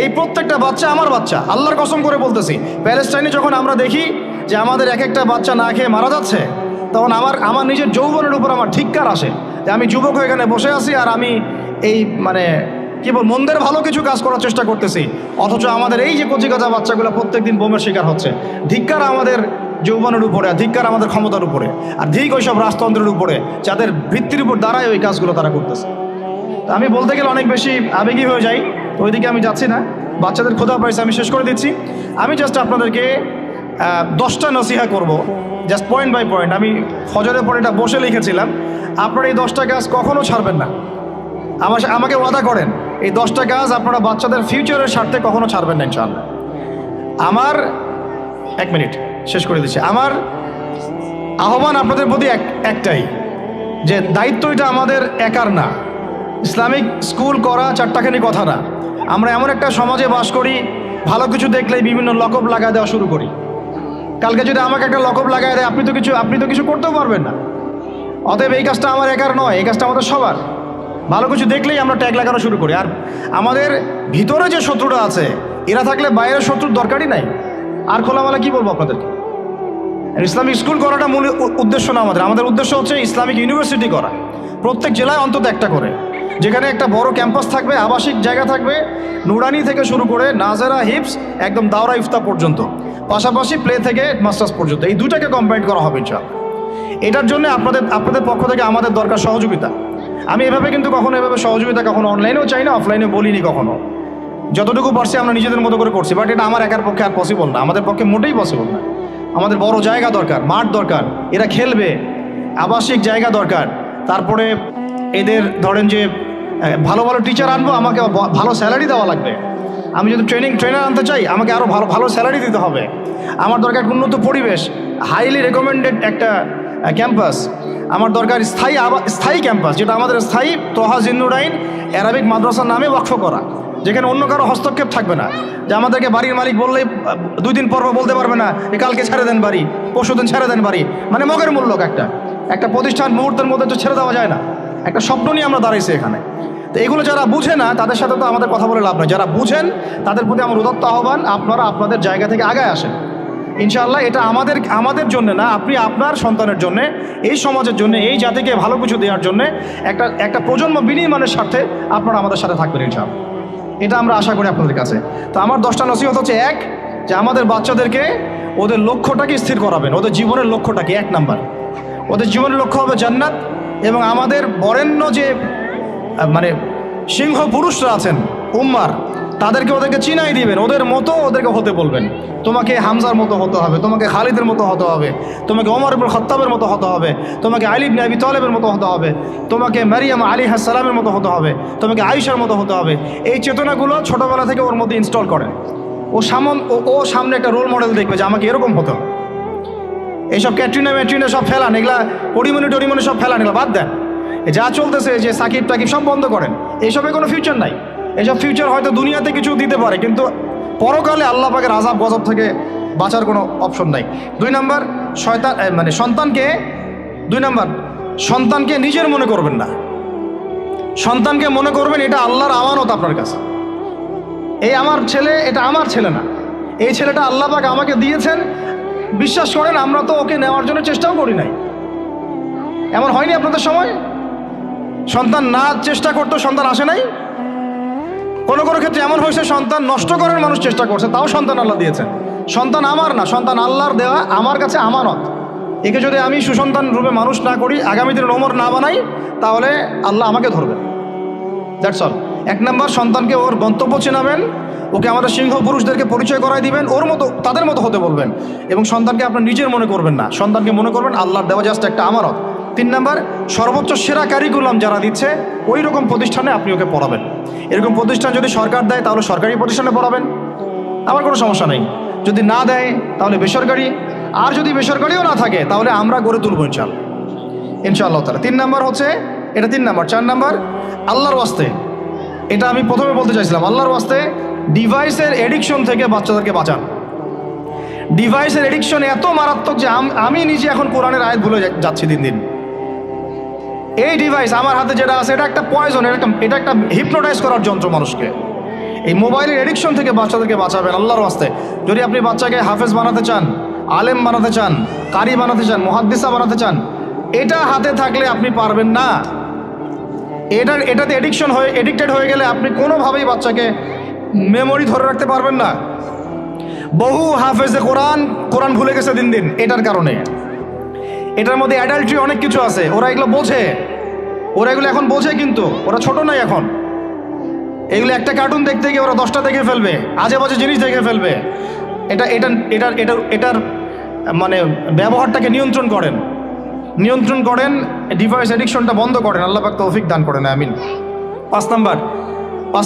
এই প্রত্যেকটা বাচ্চা আমার বাচ্চা, আল্লাহর কসম করে বলতেছি। প্যালেস্টাইনে যখন আমরা দেখি যে আমাদের এক একটা বাচ্চা না খেয়ে মারা যাচ্ছে, তখন আমার নিজের যৌবনের উপর আমার ধিক্কার আসে যে আমি যুবক হয়ে এখানে বসে আছি, আর আমি এই মানে কি বল মন্দের ভালো কিছু কাজ করার চেষ্টা করতেছি, অথচ আমাদের এই যে কচিকাচা বাচ্চাগুলো প্রত্যেকদিন বোমের শিকার হচ্ছে। ধিক্কার আমাদের যৌবনের উপরে, আর ধিক্কার আমাদের ক্ষমতার উপরে, আর ধিক ওইসব রাজতন্ত্রের উপরে যাদের ভিত্তির উপর দাঁড়ায় ওই কাজগুলো তারা করতেছে। তা আমি বলতে গেলে অনেক বেশি আবেগী হয়ে যাই, তো ওইদিকে আমি যাচ্ছি না। বাচ্চাদের ক্ষুধা পাইছে, আমি শেষ করে দিচ্ছি। আমি জাস্ট আপনাদেরকে 10টা নসিহা করব, জাস্ট পয়েন্ট বাই পয়েন্ট। আমি ফজরের পরে এটা বসে লিখেছিলাম, আপনারা এই 10টা কাজ কখনো ছাড়বেন না। আমাকে ওয়াদা করেন, এই 10টা কাজ আপনারা বাচ্চাদের ফিউচারের স্বার্থে কখনো ছাড়বেন না ইনশাআল্লাহ। আমার 1 মিনিট শেষ করে দিচ্ছি। আমার আহ্বান আপনাদের প্রতি একটাই, যে দায়িত্ব এটা আমাদের একার না। ইসলামিক স্কুল করা চারটাখানি কথা না। আমরা এমন একটা সমাজে বাস করি, ভালো কিছু দেখলেই বিভিন্ন লকব লাগায় দেওয়া শুরু করি। কালকে যদি আমাকে একটা লকব লাগায় দেয়, আপনি তো কিছু করতেও পারবেন না। অতএব এই কাজটা আমার একার নয়, এই কাজটা আমাদের সবার। ভালো কিছু দেখলেই আমরা ট্যাগ লাগানো শুরু করি। আর আমাদের ভিতরে যে শত্রুটা আছে, এরা থাকলে বাইরের শত্রুর দরকারই নাই। আর খোলামেলা কি বলবো আপনাদেরকে, ইসলামিক স্কুল করাটা মূল উদ্দেশ্য না আমাদের। আমাদের উদ্দেশ্য হচ্ছে ইসলামিক ইউনিভার্সিটি করা, প্রত্যেক জেলায় অন্তত একটা করে, যেখানে একটা বড় ক্যাম্পাস থাকবে, আবাসিক জায়গা থাকবে, নুরানি থেকে শুরু করে নাজেরা, হিপস, একদম দাওরা ইফতা পর্যন্ত, পাশাপাশি প্লে থেকে মাস্টার্স পর্যন্ত, এই দুটাকে কম্বাইন করা হবে ইনশাআল্লাহ। এটার জন্য আপনাদের পক্ষ থেকে আমাদের দরকার সহযোগিতা। আমি এভাবে কিন্তু কখনো এভাবে সহযোগিতা কখনো অনলাইনেও চাই না, অফলাইনে বলিনি কখনো। যতটুকু পারছি আমরা নিজেদের মতো করে করছি, বাট এটা আমার একার পক্ষে আর পসিবল না, আমাদের পক্ষে মোটেই পসিবল না। আমাদের বড় জায়গা দরকার, মাঠ দরকার, এরা খেলবে, আবাসিক জায়গা দরকার, তারপরে এদের ধরেন যে ভালো ভালো টিচার আনবো, আমাকে ভালো স্যালারি দেওয়া লাগবে। আমি যদি ট্রেনার আনতে চাই, আমাকে আরও ভালো স্যালারি দিতে হবে। আমার দরকার উন্নত পরিবেশ, হাইলি রেকমেন্ডেড একটা ক্যাম্পাস। আমার দরকার স্থায়ী ক্যাম্পাস, যেটা আমাদের স্থায়ী তহা জিন্নুরাইন অ্যারাবিক মাদ্রাসার নামে ওয়াকফ করা, যেখানে অন্য কারো হস্তক্ষেপ থাকবে না। যে আমাদেরকে বাড়ির মালিক বললেই 2 দিন পর বলতে পারবে না যে কালকে ছেড়ে দেন বাড়ি, পরশুদিন ছেড়ে দেন বাড়ি, মানে মগের মূল্য। একটা প্রতিষ্ঠান মুহূর্তের মধ্যে তো ছেড়ে দেওয়া যায় না, একটা স্বপ্ন নিয়ে আমরা দাঁড়াইছি এখানে। তো এগুলো যারা বুঝে না তাদের সাথে তো আমাদের কথা বলে লাভ নয়। যারা বুঝেন তাদের প্রতি আমার উদাত্ত আহ্বান, আপনারা আপনাদের জায়গা থেকে আগায় আসেন ইনশাআল্লাহ। এটা আমাদের জন্য না, আপনি আপনার সন্তানের জন্য, এই সমাজের জন্য, এই জাতিকে ভালো কিছু দেওয়ার জন্য একটা প্রজন্ম বিনির্মাণের স্বার্থে আপনারা আমাদের সাথে থাকবেন ইনশাআল্লাহ। এটা আমরা আশা করি আপনাদের কাছে। তো আমার 10টা নসিহত হচ্ছে, 1, যে আমাদের বাচ্চাদেরকে ওদের লক্ষ্যটাকে স্থির করাবেন। ওদের জীবনের লক্ষ্যটাকে 1 নাম্বার, ওদের জীবনের লক্ষ্য হবে জান্নাত। এবং আমাদের বরেণ্য যে মানে সিংহ পুরুষরা আছেন উম্মার, ওদেরকে চিনাই দিবেন, ওদের মতো ওদেরকে হতে বলবেন। তোমাকে হামজার মতো হতে হবে, তোমাকে খালিদের মতো হতে হবে, তোমাকে ওমর ইবনে খাত্তাবের মতো হতে হবে, তোমাকে আলী ইবনে আবি তালেবের মতো হতে হবে, তোমাকে মারিয়াম আলাইহিস সালামের মতো হতে হবে, তোমাকে আয়েশার মতো হতে হবে। এই চেতনাগুলো ছোটোবেলা থেকে ওর মধ্যে ইনস্টল করেন। ও সামনে একটা রোল মডেল দেখবে যে আমাকে এরকম হতো। এইসব ক্যাটরিনা সব ফেলান, এগুলা টরিমনি সব ফেলান, এগুলো বাদ দেন। যা চলতেছে যে সাকিব টাকিব সব বন্ধ করেন, এইসবে কোনো ফিউচার নাই। এইসব ফিউচার হয়তো দুনিয়াতে কিছু দিতে পারে, কিন্তু পরকালে আল্লাহ পাকের আযাব গজব থেকে বাঁচার কোনো অপশন নাই। 2 নাম্বার, সন্তানকে নিজের মনে করবেন না। সন্তানকে মনে করবেন এটা আল্লাহর আমানত আপনার কাছে। এই আমার ছেলে, এটা আমার ছেলে না, এই ছেলেটা আল্লাহ পাক আমাকে দিয়েছেন। বিশ্বাস করেন আমরা তো ওকে নেওয়ার জন্য চেষ্টাও করি নাই। এমন হয়নি আপনাদের সময়? সন্তান না চেষ্টা করতো সন্তান আসে নাই? কোনো ক্ষেত্রে এমন হয়েছে সন্তান নষ্ট করার মানুষ চেষ্টা করছে, তাও সন্তান আল্লাহ দিয়েছেন। সন্তান আমার না, সন্তান আল্লাহর দেওয়া, আমার কাছে আমানত। একে যদি আমি সুসন্তান রূপে মানুষ না করি, আগামী দিনের ওমর না বানাই, তাহলে আল্লাহ আমাকে ধরবেন। That's all. 1 নাম্বার, সন্তানকে ওর গন্তব্য চেনাবেন, ওকে আমাদের সিংহ পুরুষদেরকে পরিচয় করাই দিবেন, ওর মতো তাদের মতো হতে বলবেন। এবং সন্তানকে আপনার নিজের মনে করবেন না, সন্তানকে মনে করবেন আল্লাহর দেওয়া জাস্ট একটা আমানত। 3 নাম্বার, সর্বোচ্চ সেরা কারিকুলাম যারা দিচ্ছে ওই রকম প্রতিষ্ঠানে আপনি ওকে পড়াবেন। এরকম প্রতিষ্ঠান যদি সরকার দেয় তাহলে সরকারি প্রতিষ্ঠানে পড়াবেন, আমার কোনো সমস্যা নেই। যদি না দেয় তাহলে বেসরকারি, আর যদি বেসরকারিও না থাকে তাহলে আমরা গড়ে তুলব ইনশাআল্লাহ তাআলা। 3 নাম্বার হচ্ছে এটা, 3 নাম্বার। 4 নাম্বার, আল্লাহর ওয়াস্তে, এটা আমি প্রথমে বলতে চাইছিলাম, আল্লাহর ওয়াস্তে ডিভাইসের এডিকশন থেকে বাচ্চাদেরকে বাঁচান। ডিভাইসের এডিকশন এত মারাত্মক যে আমি নিজে এখন কোরআনের আয়াত ভুলে যাচ্ছি দিন দিন। এই ডিভাইস আমার হাতে যেটা আছে, এটা একটা পয়জন, এটা একটা হিপনোটাইজ করার যন্ত্র মানুষকে। এই মোবাইলের এডিকশন থেকে বাচ্চাদেরকে বাঁচাবেন আল্লাহর ওয়াস্তে। যদি আপনি বাচ্চাকে হাফেজ বানাতে চান, আলেম বানাতে চান, কারি বানাতে চান, মুহাদ্দিসা বানাতে চান, এটা হাতে থাকলে আপনি পারবেন না। এটাতে এডিক্টেড হয়ে গেলে আপনি কোনোভাবেই বাচ্চাকে মেমোরি ধরে রাখতে পারবেন না। বহু হাফেজে কোরআন ভুলে গেছে দিন দিন এটার কারণে। এটার মধ্যে অ্যাডাল্ট্রি অনেক কিছু আছে, ওরা এগুলো বোঝে, ওরা এগুলো এখন বোঝে, কিন্তু ওরা ছোট নাই এখন। এগুলো একটা কার্টুন দেখতে গিয়ে ওরা 10টা দেখে ফেলবে, আজে বাজে জিনিস দেখে ফেলবে। এটার মানে ব্যবহারটাকে নিয়ন্ত্রণ করেন, ডিভাইস এডিকশনটা বন্ধ করেন। আল্লাহ পাক তৌফিক দান করেন, আমিন। 5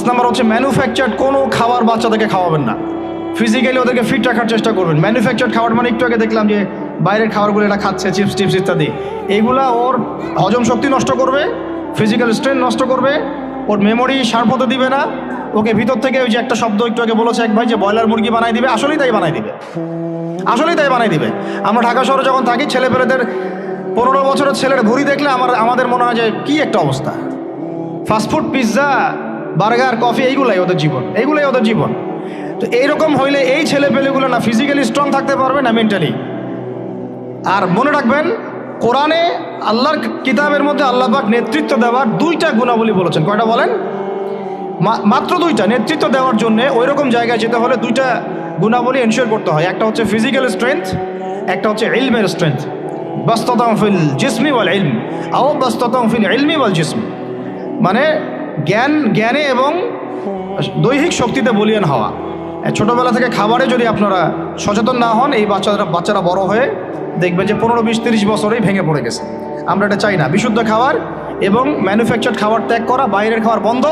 নাম্বার হচ্ছে ম্যানুফ্যাকচার্ড কোনো খাবার বাচ্চাদেরকে খাওয়াবেন না। ফিজিক্যালি ওদেরকে ফিট রাখার চেষ্টা করবেন। ম্যানুফ্যাকচার্ড খাবার মানে একটু আগে দেখলাম যে বাইরের খাবারগুলো এটা খাচ্ছে, চিপস ইত্যাদি, এইগুলা ওর হজম শক্তি নষ্ট করবে, ফিজিক্যাল স্ট্রেংথ নষ্ট করবে, ওর মেমোরি শার্প হতে দিবে না। ওকে ভিতর থেকে ওই যে একটা শব্দ একটু আগে বলেছে এক ভাই যে ব্রয়লার মুরগি বানাই দিবে, আসলেই তাই বানাই দিবে। আমরা ঢাকা শহরে যখন থাকি, ছেলেপেলেদের 15 বছরের ছেলের ঘুড়ি দেখলে আমাদের মনে হয় যে কি একটা অবস্থা। ফাস্টফুড, পিৎজা, বার্গার, কফি, এইগুলাই ওদের জীবন। তো এইরকম হইলে এই ছেলেপেলেগুলো না ফিজিক্যালি স্ট্রং থাকতে পারবে না মেন্টালি। আর মনে রাখবেন, কোরআনে আল্লাহর কিতাবের মধ্যে আল্লাহ পাক নেতৃত্ব দেওয়ার 2টা গুণাবলী বলেছেন। কয়টা বলেন? মাত্র 2টা। নেতৃত্ব দেওয়ার জন্য ওই রকম জায়গায় যেতে হলে 2টা গুণাবলী এনশিওর করতে হয়। একটা হচ্ছে ফিজিক্যাল স্ট্রেংথ, একটা হচ্ছে ইলমের স্ট্রেংথ। বাস্তাতাম ফিল জিসমি ওয়াল ইলম আও বাস্তাতাম ফিল ইলমি ওয়াল জিসম, মানে জ্ঞানে এবং দৈহিক শক্তিতে বলীয়ান হওয়া। ছোটোবেলা থেকে খাবারে যদি আপনারা সচেতন না হন, এই বাচ্চারা বড় হয়ে দেখবেন যে 15, 20, 30 বছরেই ভেঙে পড়ে গেছে। আমরা এটা চাই না। বিশুদ্ধ খাবার এবং ম্যানুফ্যাকচার্ড খাবার ত্যাগ করা, বাইরের খাবার বন্ধ,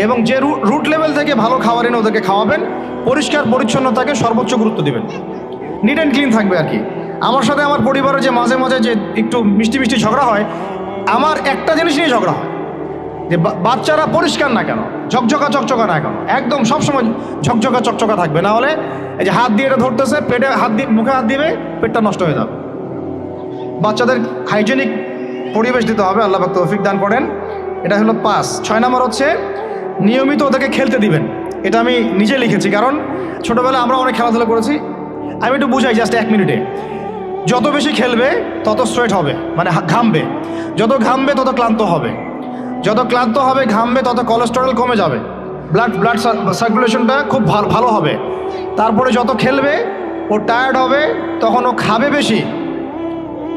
এবং যে রুট লেভেল থেকে ভালো খাবার এনে ওদেরকে খাওয়াবেন। পরিষ্কার পরিচ্ছন্নতাকে সর্বোচ্চ গুরুত্ব দিবেন, নিট অ্যান্ড ক্লিন থাকবে আর কি। আমার সাথে আমার পরিবারের যে মাঝে মাঝে যে একটু মিষ্টি ঝগড়া হয়, আমার একটা জিনিস নিয়ে ঝগড়া হয় যে বাচ্চারা পরিষ্কার না কেন, ঝকঝকা চকচকা না কেন, একদম সবসময় ঝকঝকা চকচকা থাকবে। না হলে এই যে হাত দিয়ে এটা ধরতেছে, পেটে হাত দিয়ে মুখে হাত দিবে, পেটটা নষ্ট হয়ে যাবে। বাচ্চাদের হাইজেনিক পরিবেশ দিতে হবে, আল্লাহ পাক তৌফিক দান করেন। এটা হলো 5। 6 নাম্বার হচ্ছে নিয়মিত ওদেরকে খেলতে দিবেন। এটা আমি নিজে লিখেছি, কারণ ছোটোবেলায় আমরা অনেক খেলাধুলা করেছি। আমি একটু বুঝাই জাস্ট 1 মিনিটে। যত বেশি খেলবে তত স্ট্রেট হবে, মানে ঘামবে। যত ঘামবে তত ক্লান্ত হবে, ঘামবে তত কোলেস্টেরল কমে যাবে, ব্লাড সার্কুলেশনটা খুব ভালো হবে। তারপরে যত খেলবে ও টায়ার্ড হবে, তখন ও খাবে বেশি,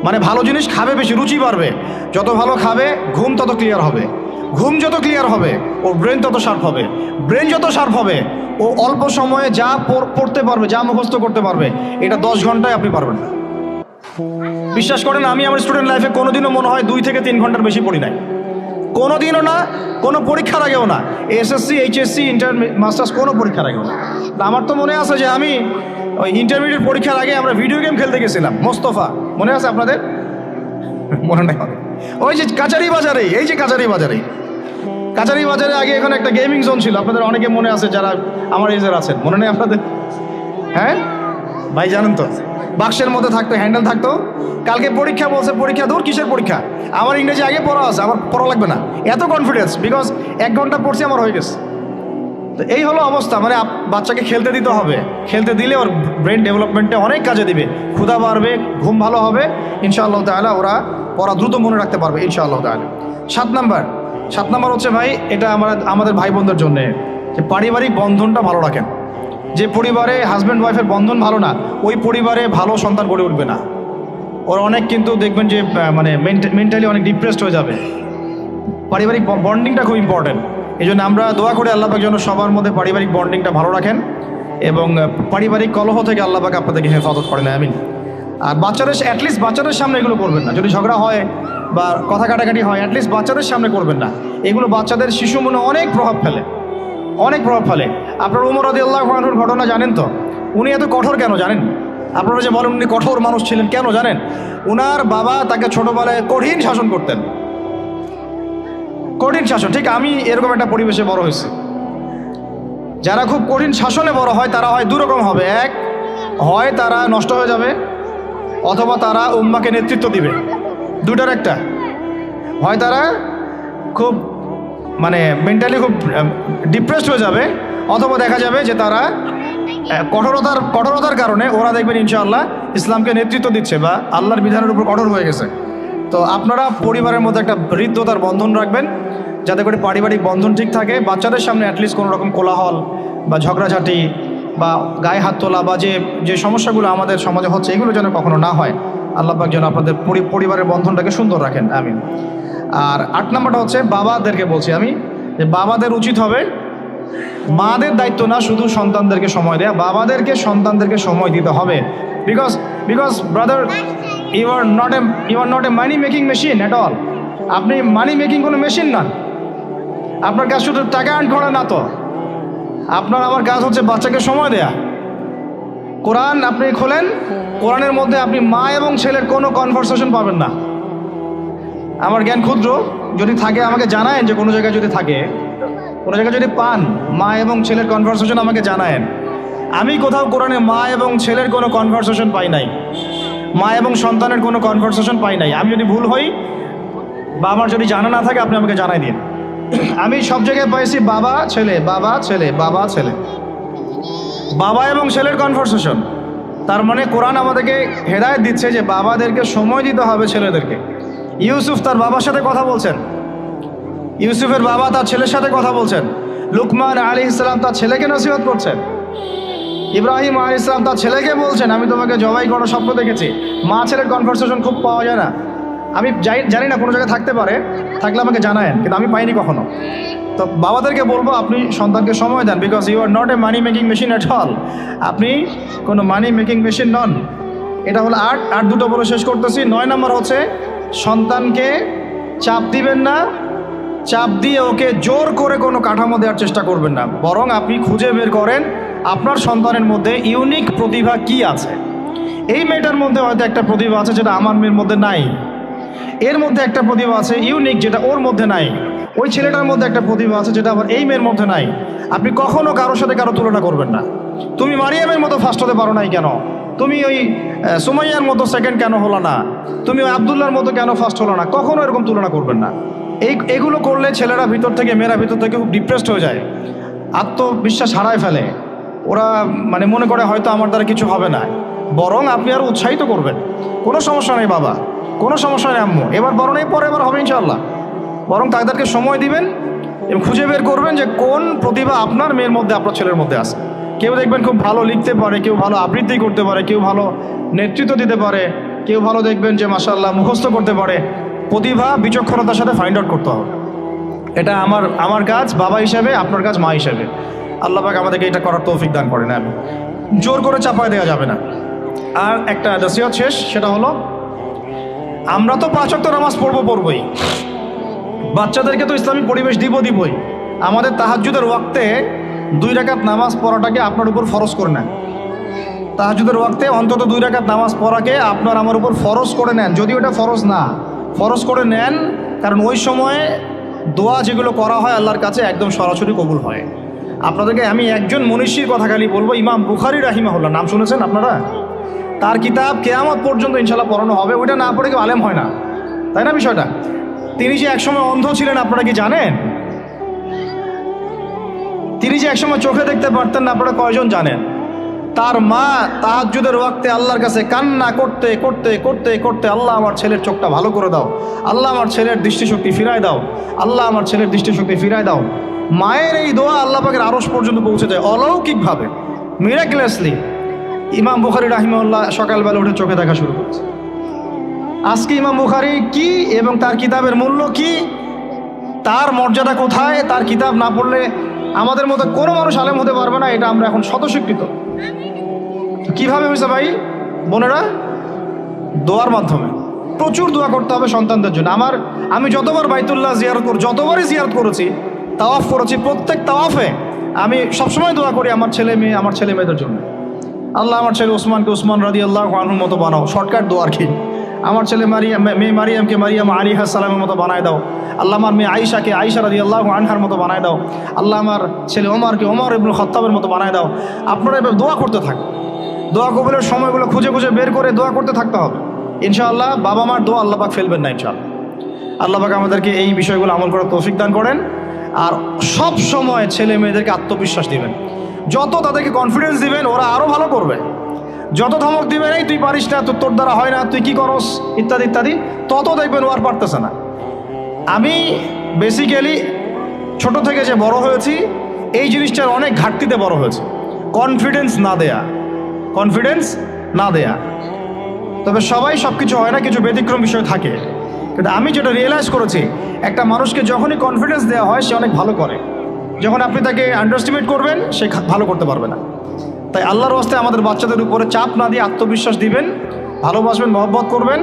মানে ভালো জিনিস খাবে বেশি, রুচি বাড়বে। যত ভালো খাবে ঘুম তত ক্লিয়ার হবে, ঘুম যত ক্লিয়ার হবে ওর ব্রেন তত শার্প হবে, ব্রেন যত শার্প হবে ও অল্প সময়ে যা পড়তে পারবে, যা মুখস্থ করতে পারবে, এটা 10 ঘন্টায় আপনি পারবেন না। বিশ্বাস করেন, আমি আমার স্টুডেন্ট লাইফে কোনোদিনও মনে হয় 2 থেকে 3 ঘন্টার বেশি পড়ি নাই, কোনোদিনও না, কোনো পরীক্ষার আগেও না, এসএসসি, এইচএসসি, ইন্টার, মাস্টার্স, কোনো পরীক্ষার আগেও না। আমার তো মনে আছে যে আমি ওই ইন্টারমিডিয়েট পরীক্ষার আগে আমরা ভিডিও গেম খেলতে গেছিলাম মোস্তফা, মনে আছে আপনাদের? মনে নেই হবে। ওই যে কাচারি বাজারে, এই যে কাচারি বাজারে, কাচারি বাজারে আগে এখানে একটা গেমিং জোন ছিল, আপনাদের অনেকে মনে আছে যারা আমার এজের আছেন, মনে নেই আপনাদের? হ্যাঁ ভাই, জানেন তো, বাক্সের মধ্যে থাকতো, হ্যান্ডেল থাকতো। কালকে পরীক্ষা বলছে, পরীক্ষা দূর, কিসের পরীক্ষা, আমার ইংরেজি আগে পড়া আছে, আমার পড়া লাগবে না, এত কনফিডেন্স, বিকজ 1 ঘন্টা পড়ছি আমার হয়ে গেছে। তো এই হলো অবস্থা, মানে বাচ্চাকে খেলতে দিতে হবে, খেলতে দিলে ওর ব্রেন ডেভেলপমেন্টে অনেক কাজে দিবে, ক্ষুধা বাড়বে, ঘুম ভালো হবে, ইনশাআল্লাহ তাআলা ওরা পড়া দ্রুত মনে রাখতে পারবে ইনশাআল্লাহ তাআলা। 7 নাম্বার হচ্ছে ভাই, এটা আমাদের ভাই বোনদের জন্য, যে পারিবারিক বন্ধনটা ভালো রাখেন। যে পরিবারে হাজব্যান্ড ওয়াইফের বন্ধন ভালো না, ওই পরিবারে ভালো সন্তান গড়ে উঠবে না। ওরা অনেক কিন্তু দেখবেন যে মানে মেন্টালি অনেক ডিপ্রেসড হয়ে যাবে। পারিবারিক বন্ডিংটা খুব ইম্পর্টেন্ট, এই জন্য আমরা দোয়া করি আল্লাহ পাক যেন সবার মধ্যে পারিবারিক বন্ডিংটা ভালো রাখেন এবং পারিবারিক কলহ থেকে আল্লাহ পাক আপনাদেরকে হেফাজত করেন, আমিন। আর অ্যাটলিস্ট বাচ্চাদের সামনে এগুলো করবেন না, যদি ঝগড়া হয় বা কথা কাটাকাটি হয়, অ্যাটলিস্ট বাচ্চাদের সামনে করবেন না। এগুলো বাচ্চাদের শিশু মনে অনেক প্রভাব ফেলে, অনেক প্রভাব ফেলে। আপনার উমর রাদিয়াল্লাহু আনহুর ঘটনা জানেন তো? উনি এত কঠোর কেন জানেন? আপনারা যে বলেন উনি কঠোর মানুষ ছিলেন, কেন জানেন? উনার বাবা তাকে ছোটবেলায় কঠিন শাসন করতেন, কঠিন শাসন। ঠিক আমি এরকম একটা পরিবেশে বড় হয়েছি। যারা খুব কঠিন শাসনে বড় হয় তারা হয় দুরকম হবে, এক হয় তারা নষ্ট হয়ে যাবে, অথবা তারা উম্মাকে নেতৃত্ব দিবে, দুটার একটা। হয় তারা খুব মানে মেন্টালি খুব ডিপ্রেসড হয়ে যাবে, অথবা দেখা যাবে যে তারা কঠোরতার কারণে ওরা দেখবেন ইনশাআল্লাহ ইসলামকে নেতৃত্ব দিচ্ছে বা আল্লাহর বিধানের উপর কঠোর হয়ে গেছে। তো আপনারা পরিবারের মধ্যে একটা হৃদ্যতার বন্ধন রাখবেন, যাতে করে পারিবারিক বন্ধন ঠিক থাকে। বাচ্চাদের সামনে অ্যাটলিস্ট কোনো রকম কোলাহল বা ঝগড়াঝাটি বা গায়ে হাত তোলা বা যে সমস্যাগুলো আমাদের সমাজে হচ্ছে, এগুলো যেন কখনো না হয়। আল্লাহ পাক যেন আপনাদের পরিবারের বন্ধনটাকে সুন্দর রাখেন, আমিন। আর 8 নাম্বারটা হচ্ছে বাবাদেরকে বলছি আমি, যে বাবাদের উচিত হবে মাদের দায়িত্ব না শুধু সন্তানদেরকে সময় দেয়া, বাবাদেরকে সন্তানদেরকে সময় দিতে হবে। Because brother, you are not a money making machine at all. আপনি মানি মেকিং কোনো মেশিন না, আপনার কাজ শুধু টাকা আর্ন করা না, তো আপনার আমার কাজ হচ্ছে বাচ্চাকে সময় দেয়া। কোরআন আপনি খোলেন, কোরআনের মধ্যে আপনি মা এবং ছেলের কোনো কনভারসেশন পাবেন না। আমার জ্ঞান ক্ষুদ্র, যদি থাকে আমাকে জানায়েন, যে কোনো জায়গায় যদি থাকে, কোনো জায়গায় যদি পান মা এবং ছেলের কনভারসেশন আমাকে জানায়েন। আমি কোথাও কোরআনে মা এবং ছেলের কোনো কনভারসেশন পাই নাই, মা এবং সন্তানের কোনো কনভারসেশন পাই নাই। আমি যদি ভুল হই বা আমার যদি জানা না থাকে আপনি আমাকে জানাই দিন। আমি সব জায়গায় পাইছি বাবা ছেলে, বাবা ছেলে, বাবা ছেলে, বাবা এবং ছেলের কনভারসেশন। তার মানে কোরআন আমাদেরকে হেদায়েত দিচ্ছে যে বাবাদেরকে সময় দিতে হবে ছেলেদেরকে। ইউসুফ তার বাবার সাথে কথা বলছেন, ইউসুফের বাবা তার ছেলের সাথে কথা বলছেন, লুকমান আলাইহিস সালাম তার ছেলেকে নসিহত করছেন, ইব্রাহিম আলাইহিস সালাম তার ছেলেকে বলছেন আমি তোমাকে জবাই করার স্বপ্ন দেখেছি। মা ছেলের কনভারসেশন খুব পাওয়া যায় না। আমি জানি না, কোনো জায়গায় থাকতে পারে, থাকলে আমাকে জানায়েন, কিন্তু আমি পাইনি কখনো। তো বাবাদেরকে বলবো আপনি সন্তানকে সময় দেন, because you are not a money making machine at all. আপনি কোনো মানি মেকিং মেশিন নন। এটা হলো 8 দুটো বলে শেষ করতেছি। 9 নম্বর হচ্ছে সন্তানকে চাপ দিবেন না, চাপ দিয়ে ওকে জোর করে কোনো কাঠামো দেওয়ার চেষ্টা করবেন না, বরং আপনি খুঁজে বের করেন আপনার সন্তানের মধ্যে ইউনিক প্রতিভা কি আছে। এই মেয়েটার মধ্যে হয়তো একটা প্রতিভা আছে যেটা আমার মেয়ের মধ্যে নাই, এর মধ্যে একটা প্রতিভা আছে ইউনিক যেটা ওর মধ্যে নাই, ওই ছেলেটার মধ্যে একটা প্রতিভা আছে যেটা আবার এই মেয়ের মধ্যে নাই। আপনি কখনো কারোর সাথে কারো তুলনা করবেন না। তুমি মারিয়ামের মতো ফার্স্ট হতে পারো নাই কেন, তুমি ওই সুমাইয়ার মতো সেকেন্ড কেন হলো না, তুমি ওই আবদুল্লাহর মতো কেন ফার্স্ট হলো না, কখনো এরকম তুলনা করবেন না। এগুলো করলে ছেলেরা ভিতর থেকে, মেয়েরা ভিতর থেকে খুব ডিপ্রেসড হয়ে যায়, আত্মবিশ্বাস হারায় ফেলে। ওরা মানে মনে করে হয়তো আমার দ্বারা কিছু হবে না। বরং আপনি আরও উৎসাহিত করবেন, কোনো সমস্যা নেই বাবা, কোনো সমস্যা নেই আম্মু, এবার বড় নেই, পরে এবার হবে ইনশাআল্লাহ। বরং তাদেরকে সময় দিবেন এবং খুঁজে বের করবেন যে কোন প্রতিভা আপনার মেয়ের মধ্যে, আপনার ছেলের মধ্যে আছে। কেউ দেখবেন খুব ভালো লিখতে পারে, কেউ ভালো আবৃত্তি করতে পারে, কেউ ভালো নেতৃত্ব দিতে পারে, কেউ ভালো দেখবেন যে মাশাআল্লাহ মুখস্থ করতে পারে। প্রতিভা বিচক্ষণতার সাথে ফাইন্ড আউট করতে হবে। এটা আমার কাজ বাবা হিসাবে, আপনার কাজ মা হিসাবে। আল্লাহ পাক আমাদেরকে এটা করার তৌফিক দান করেন। আমি জোর করে চাপায় দেওয়া যাবে না। আর একটা নসিহত শেষ, সেটা হলো আমরা তো 5 ওয়াক্ত নামাজ পড়বই, বাচ্চাদেরকে তো ইসলামিক পরিবেশ দিবই। আমাদের তাহাজ্জুদের ওয়াক্তে 2 রাকাত নামাজ পড়াটাকে আপনার উপর ফরজ করে নেন। তাহাজ্জুদের ওয়াক্তে অন্তত 2 রাকাত নামাজ পড়াকে আপনার আমার উপর ফরজ করে নেন। যদি ওটা ফরজ না, ফরজ করে নেন, কারণ ওই সময়ে দোয়া যেগুলো করা হয় আল্লাহর কাছে একদম সরাসরি কবুল হয়। আপনাদেরকে আমি একজন মনীষীর কথা খালি বলবো, ইমাম বুখারী রাহিমাহুল্লাহ, নাম শুনেছেন আপনারা? তার কিতাব কিয়ামত পর্যন্ত ইনশাআল্লাহ পড়ানো হবে। ওইটা না পড়ে কেউ আলেম হয় না, তাই না বিষয়টা? তিনি যে একসময় অন্ধ ছিলেন আপনারা কি জানেন? তিনি যে একসময় চোখে দেখতে পারতেন না, আপনারা কয়জন জানেন? তার মা তাহাজ্জুদের ওয়াক্তে আল্লাহর কাছে কান্না করতে করতে করতে করতে, আল্লাহ আমার ছেলের চোখটা ভালো করে দাও, আল্লাহ আমার ছেলের দৃষ্টিশক্তি ফিরায় দাও, আল্লাহ আমার ছেলের দৃষ্টিশক্তি ফিরায় দাও। মায়ের এই দোয়া আল্লাহ পাকের আরশ পর্যন্ত পৌঁছে যায় অলৌকিকভাবে, মিরাকুলাসলি। ইমাম বুখারী রাহিমাহুল্লাহ সকালবেলা উঠে চোখে দেখা শুরু করছে। আজকে ইমাম বুখারী কি এবং তার কিতাবের মূল্য কি, তার মর্যাদা কোথায়, তার কিতাব না পড়লে আমাদের মতো কোনো মানুষ আলেম হতে পারবে না, এটা আমরা এখন স্বতঃস্বীকৃত। কিভাবে হয়েছে ভাই বোনেরা? দোয়ার মাধ্যমে। প্রচুর দোয়া করতে হবে সন্তানদের জন্য। আমি যতবার বাইতুল্লাহ যতবারই জিয়ারত করেছি, তাওয়াফ করেছি, প্রত্যেক তাওয়াফে আমি সবসময় দোয়া করি আমার ছেলে মেয়েদের জন্য। আল্লাহ আমার ছেলে ওসমানকে ওসমান রাদিয়াল্লাহু আনহুর মতো বানাও। শর্টকাট দোয়ার কি? আমার ছেলে মেয়ে মারিয়ামকে মারিয়াম আলাইহিস সালামের মতো বানায় দাও। আল্লাহ আমার মেয়ে আয়েশাকে আয়েশা রাদিয়াল্লাহু আনহার মতো বানায় দাও। আল্লাহ আমার ছেলে ওমরকে ওমর ইবনে খাত্তাবের মতো বানায় দাও। আপনারা এবার দোয়া করতে থাকুন। দোয়া কবুলের সময়গুলো খুঁজে খুঁজে বের করে দোয়া করতে থাকতে হবে। ইনশাআল্লাহ বাবা মার দোয়া আল্লাহ পাক ফেলবেন না ইনশাআল্লাহ। আল্লাহ পাক আমাদেরকে এই বিষয়গুলো আমল করার তৌফিক দান করেন। আর সব সময় ছেলে মেয়েদেরকে আত্মবিশ্বাস দিবেন। যত তাদেরকে কনফিডেন্স দিবেন, ওরা আরও ভালো করবে। যত ধমক দিবেন, এই তুই পারিস না, তোর দ্বারা হয় না, তুই কি করস, ইত্যাদি ইত্যাদি, তত দেখবেন ও আর পারতেছে না। আমি বেসিক্যালি ছোট থেকে যে বড় হয়েছি, এই জিনিসটার অনেক ঘাটতিতে বড় হয়েছে। কনফিডেন্স না দেয়া। তবে সবাই সব কিছু হয় না, কিছু ব্যতিক্রম বিষয় থাকে। কিন্তু আমি যেটা রিয়েলাইজ করেছি, একটা মানুষকে যখনই কনফিডেন্স দেওয়া হয় সে অনেক ভালো করে। যখন আপনি তাকে আন্ডারস্টিমেট করবেন, সে ভালো করতে পারবে না। তাই আল্লাহর ওয়াস্তে আমাদের বাচ্চাদের উপরে চাপ না দিয়ে আত্মবিশ্বাস দিবেন, ভালোবাসবেন, মহব্বত করবেন,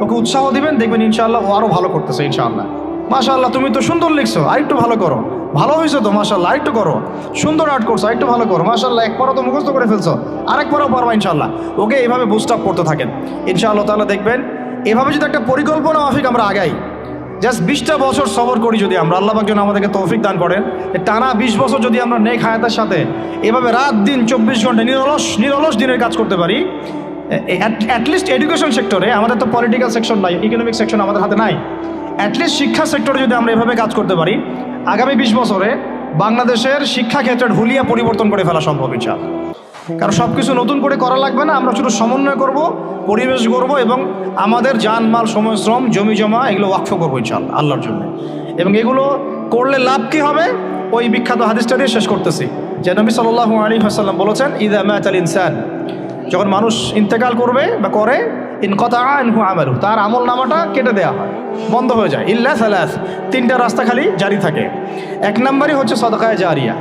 ওকে উৎসাহ দিবেন, দেখবেন ইনশাআল্লাহ ও আরও ভালো করতেছে ইনশাআল্লাহ। মাশাআল্লাহ তুমি তো সুন্দর লিখছো, আরেকটু ভালো করো, ভালো হয়েছে তো মাশাআল্লাহ, আরেকটু করো, সুন্দর আর্ট করছো, আরেকটু ভালো করো, মাশাআল্লাহ এক পড়া তো মুখস্থ করে ফেলছো, আরেক পড়াও পারবা ইনশাআল্লাহ। ওকে এইভাবে বুস্ট আপ করতে থাকেন ইনশাআল্লাহ তাআলা। দেখবেন এভাবে যদি একটা পরিকল্পনা মাফিক আমরা আগাই, জাস্ট 20টা বছর সবর করি যদি আমরা, আল্লাহ পাক যেন আমাদেরকে তৌফিক দান করেন, টানা 20 বছর যদি আমরা নেক হায়াতের সাথে এভাবে রাত দিন 24 ঘন্টা নিরলস দিনের কাজ করতে পারি, অ্যাটলিস্ট এডুকেশন সেক্টরে, আমাদের তো পলিটিক্যাল সেকশন নাই, ইকোনমিক সেকশন আমাদের হাতে নাই, অ্যাটলিস্ট শিক্ষা সেক্টরে যদি আমরা এভাবে কাজ করতে পারি, আগামী 20 বছরে বাংলাদেশের শিক্ষা ক্ষেত্রের হুলিয়া পরিবর্তন করে ফেলা সম্ভব ইনশাআল্লাহ। কারণ সব কিছু নতুন করে করা লাগবে না, আমরা শুধু সমন্বয় করব, পরিবেশ করব এবং আমাদের জানমাল, সময়, শ্রম, জমি জমা এগুলো ওয়াকফ করবো ইনশাআল্লাহ আল্লাহর জন্য। এবং এগুলো করলে লাভ কি হবে? ওই বিখ্যাত হাদিসটা দিয়ে শেষ করতেছি, যে নবী সাল্লাল্লাহু আলাইহি ওয়াসাল্লাম বলেছেন, ইযা মাতাল ইনসান, যখন মানুষ ইন্তেকাল করবে বা করে, ইনকাতা আনহু আমালু, তার আমল নামাটা কেটে দেওয়া হয়, বন্ধ হয়ে যায়। ইল্লা সালাস, 3টা রাস্তা খালি জারি থাকে। 1 নম্বরই হচ্ছে সাদাকায়ে জারিয়া,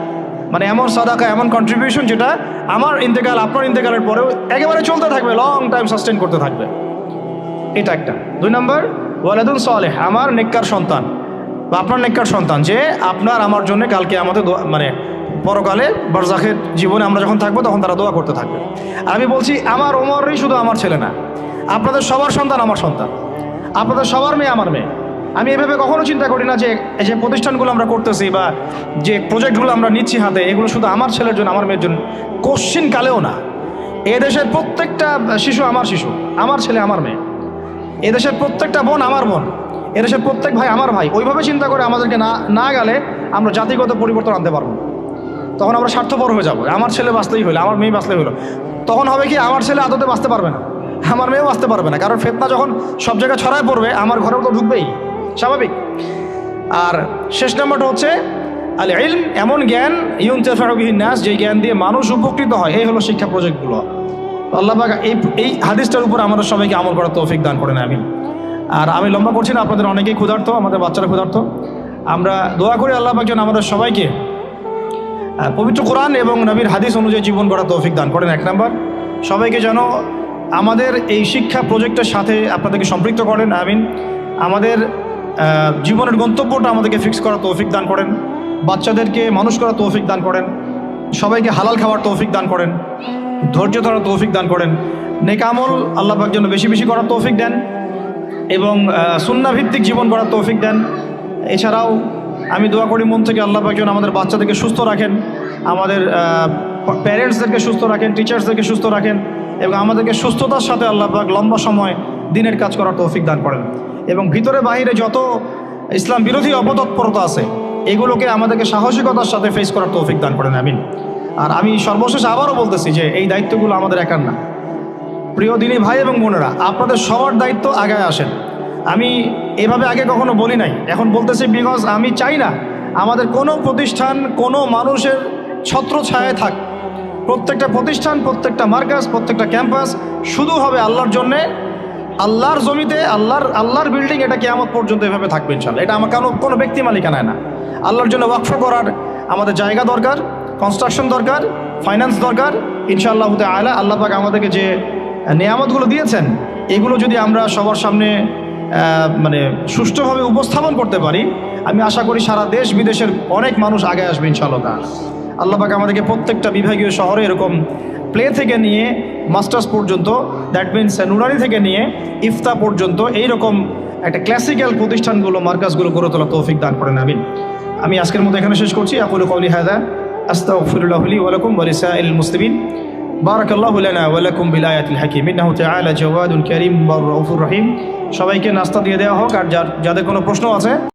মানে এমন সাদাকা, এমন কন্ট্রিবিউশন যেটা আমার ইন্তেকাল, আপনার ইন্তেকালের পরেও একেবারে চলতে থাকবে, লং টাইম সাস্টেন করতে থাকবে, এটা একটা। 2 নম্বর ওয়ালাদুন সালেহ, আমার নেককার সন্তান বা আপনার নেককার সন্তান, যে আপনার আমার জন্য কালকে আমাদের মানে পরকালে বারজাখের জীবনে আমরা যখন থাকবো তখন তারা দোয়া করতে থাকবে। আর আমি বলছি আমার ওমরই শুধু আমার ছেলে না, আপনাদের সবার সন্তান আমার সন্তান, আপনাদের সবার মেয়ে আমার মেয়ে। আমি এভাবে কখনো চিন্তা করি না যে এই যে প্রতিষ্ঠানগুলো আমরা করতেছি বা যে প্রজেক্টগুলো আমরা নিচ্ছি হাতে, এগুলো শুধু আমার ছেলের জন্য, আমার মেয়ের জন্য, কোশ্চিন কালেও না। এদেশের প্রত্যেকটা শিশু আমার শিশু, আমার ছেলে আমার মেয়ে। এদেশের প্রত্যেকটা বোন আমার বোন, এদেশের প্রত্যেক ভাই আমার ভাই। ওইভাবে চিন্তা করে আমাদেরকে না গেলে আমরা জাতিগত পরিবর্তন আনতে পারবো না। তখন আমরা স্বার্থপর হয়ে যাবো, আমার ছেলে বাঁচলেই হলো, আমার মেয়ে বাঁচলেই হলো। তখন হবে কি, আমার ছেলে আদতে বাঁচতে পারবে না, আমার মেয়েও বাঁচতে পারবে না, কারণ ফিতনা যখন সব জায়গায় ছড়ায় পড়বে, আমার ঘরেও তো ঢুকবেই, স্বাভাবিক। আর শেষ নাম্বারটা হচ্ছে আল ইলম এমন জ্ঞান ইউনতাফাউ বিহিন নাস, যে জ্ঞান দিয়ে মানুষ উপকৃত হয়। এই হলো শিক্ষা প্রজেক্টগুলো। আল্লাহ পাক এই হাদিসটার উপর আমাদের সবাইকে আমল করার তৌফিক দান করেন, আমিন। আর আমি লম্বা করছি না, আপনাদের অনেকেই ক্ষুধার্ত, আমাদের বাচ্চারা ক্ষুধার্ত। আমরা দোয়া করি আল্লাহ পাক যেন আমাদের সবাইকে পবিত্র কোরআন এবং নবীর হাদিস অনুযায়ী জীবন গড়ার তৌফিক দান করেন। এক নাম্বার, সবাইকে যেন আমাদের এই শিক্ষা প্রজেক্টের সাথে আপনাদেরকে সম্পৃক্ত করেন, আমিন। আমাদের জীবনের গন্তব্যটা আমাদেরকে ফিক্স করার তৌফিক দান করেন, বাচ্চাদেরকে মানুষ করার তৌফিক দান করেন, সবাইকে হালাল খাওয়ার তৌফিক দান করেন, ধৈর্য ধরার তৌফিক দান করেন, নেক আমল আল্লাহ পাক যেন বেশি বেশি করার তৌফিক দেন এবং সুন্নাহ ভিত্তিক জীবন করার তৌফিক দেন। এছাড়াও আমি দোয়া করি মন থেকে আল্লাহ পাক যেন আমাদের বাচ্চাদেরকে সুস্থ রাখেন, আমাদের প্যারেন্টসদেরকে সুস্থ রাখেন, টিচার্সদেরকে সুস্থ রাখেন এবং আমাদেরকে সুস্থতার সাথে আল্লাহ পাক লম্বা সময় দিনের কাজ করার তৌফিক দান করেন। এবং ভিতরে বাহিরে যত ইসলাম বিরোধী অপতৎপরতা আছে এগুলোকে আমাদেরকে সাহসিকতার সাথে ফেস করার তৌফিক দান করেন, আমিন। আর আমি সর্বশেষ আবারও বলতেছি যে এই দায়িত্বগুলো আমাদের একার না। প্রিয় দিনী ভাই এবং বোনেরা, আপনাদের সবার দায়িত্ব আগায় আসেন। আমি এভাবে আগে কখনো বলি নাই, এখন বলতেছি বিকজ আমি চাই না আমাদের কোনো প্রতিষ্ঠান কোনো মানুষের ছত্রছায়ায় থাক। প্রত্যেকটা প্রতিষ্ঠান, প্রত্যেকটা মার্কাজ, প্রত্যেকটা ক্যাম্পাস শুধু হবে আল্লাহর জন্যে, আল্লাহর জমিতে, আল্লাহর বিল্ডিং। এটা কিয়ামত পর্যন্ত এভাবে থাকবে ইনশাআল্লাহ। এটা আমার কোনো ব্যক্তি মালিকানায় না। আল্লাহর জন্য ওয়াকফ করার আমাদের জায়গা দরকার, কনস্ট্রাকশন দরকার, ফাইন্যান্স দরকার। ইনশাআল্লাহ তাআলা আল্লাহ পাক আমাদেরকে যে নেয়ামতগুলো দিয়েছেন এগুলো যদি আমরা সবার সামনে মানে সুষ্ঠুভাবে উপস্থাপন করতে পারি, আমি আশা করি সারা দেশ বিদেশের অনেক মানুষ আগে আসবে ইনশাআল্লাহ তাআলা। আল্লাহ পাক আমাদেরকে প্রত্যেকটা বিভাগীয় শহরে এরকম প্লে থেকে নিয়ে মাস্টার্স পর্যন্ত, দ্যাট মিনস নুরানি থেকে নিয়ে ইফতা পর্যন্ত এইরকম একটা ক্লাসিক্যাল প্রতিষ্ঠানগুলো, মার্কাজগুলো গড়ে তোলা তৌফিক দান করেন, আমিন। আমি আজকের মতো এখানে শেষ করছি। আকুলু কওলি হাযা আস্তাগফিরুল্লাহ লি ওয়া লাকুম ওয়া লিসাইরিল মুসলিমিন। বারাকাল্লাহু লানা ওয়া লাকুম বিল আয়াতিল হাকীম ইন্নাহু তাআলা জাওয়াদুন কারীম ওয়া রাউফুর রহিম। সবাইকে নাস্তা দিয়ে দেওয়া হোক, আর যাদের কোনো প্রশ্ন আছে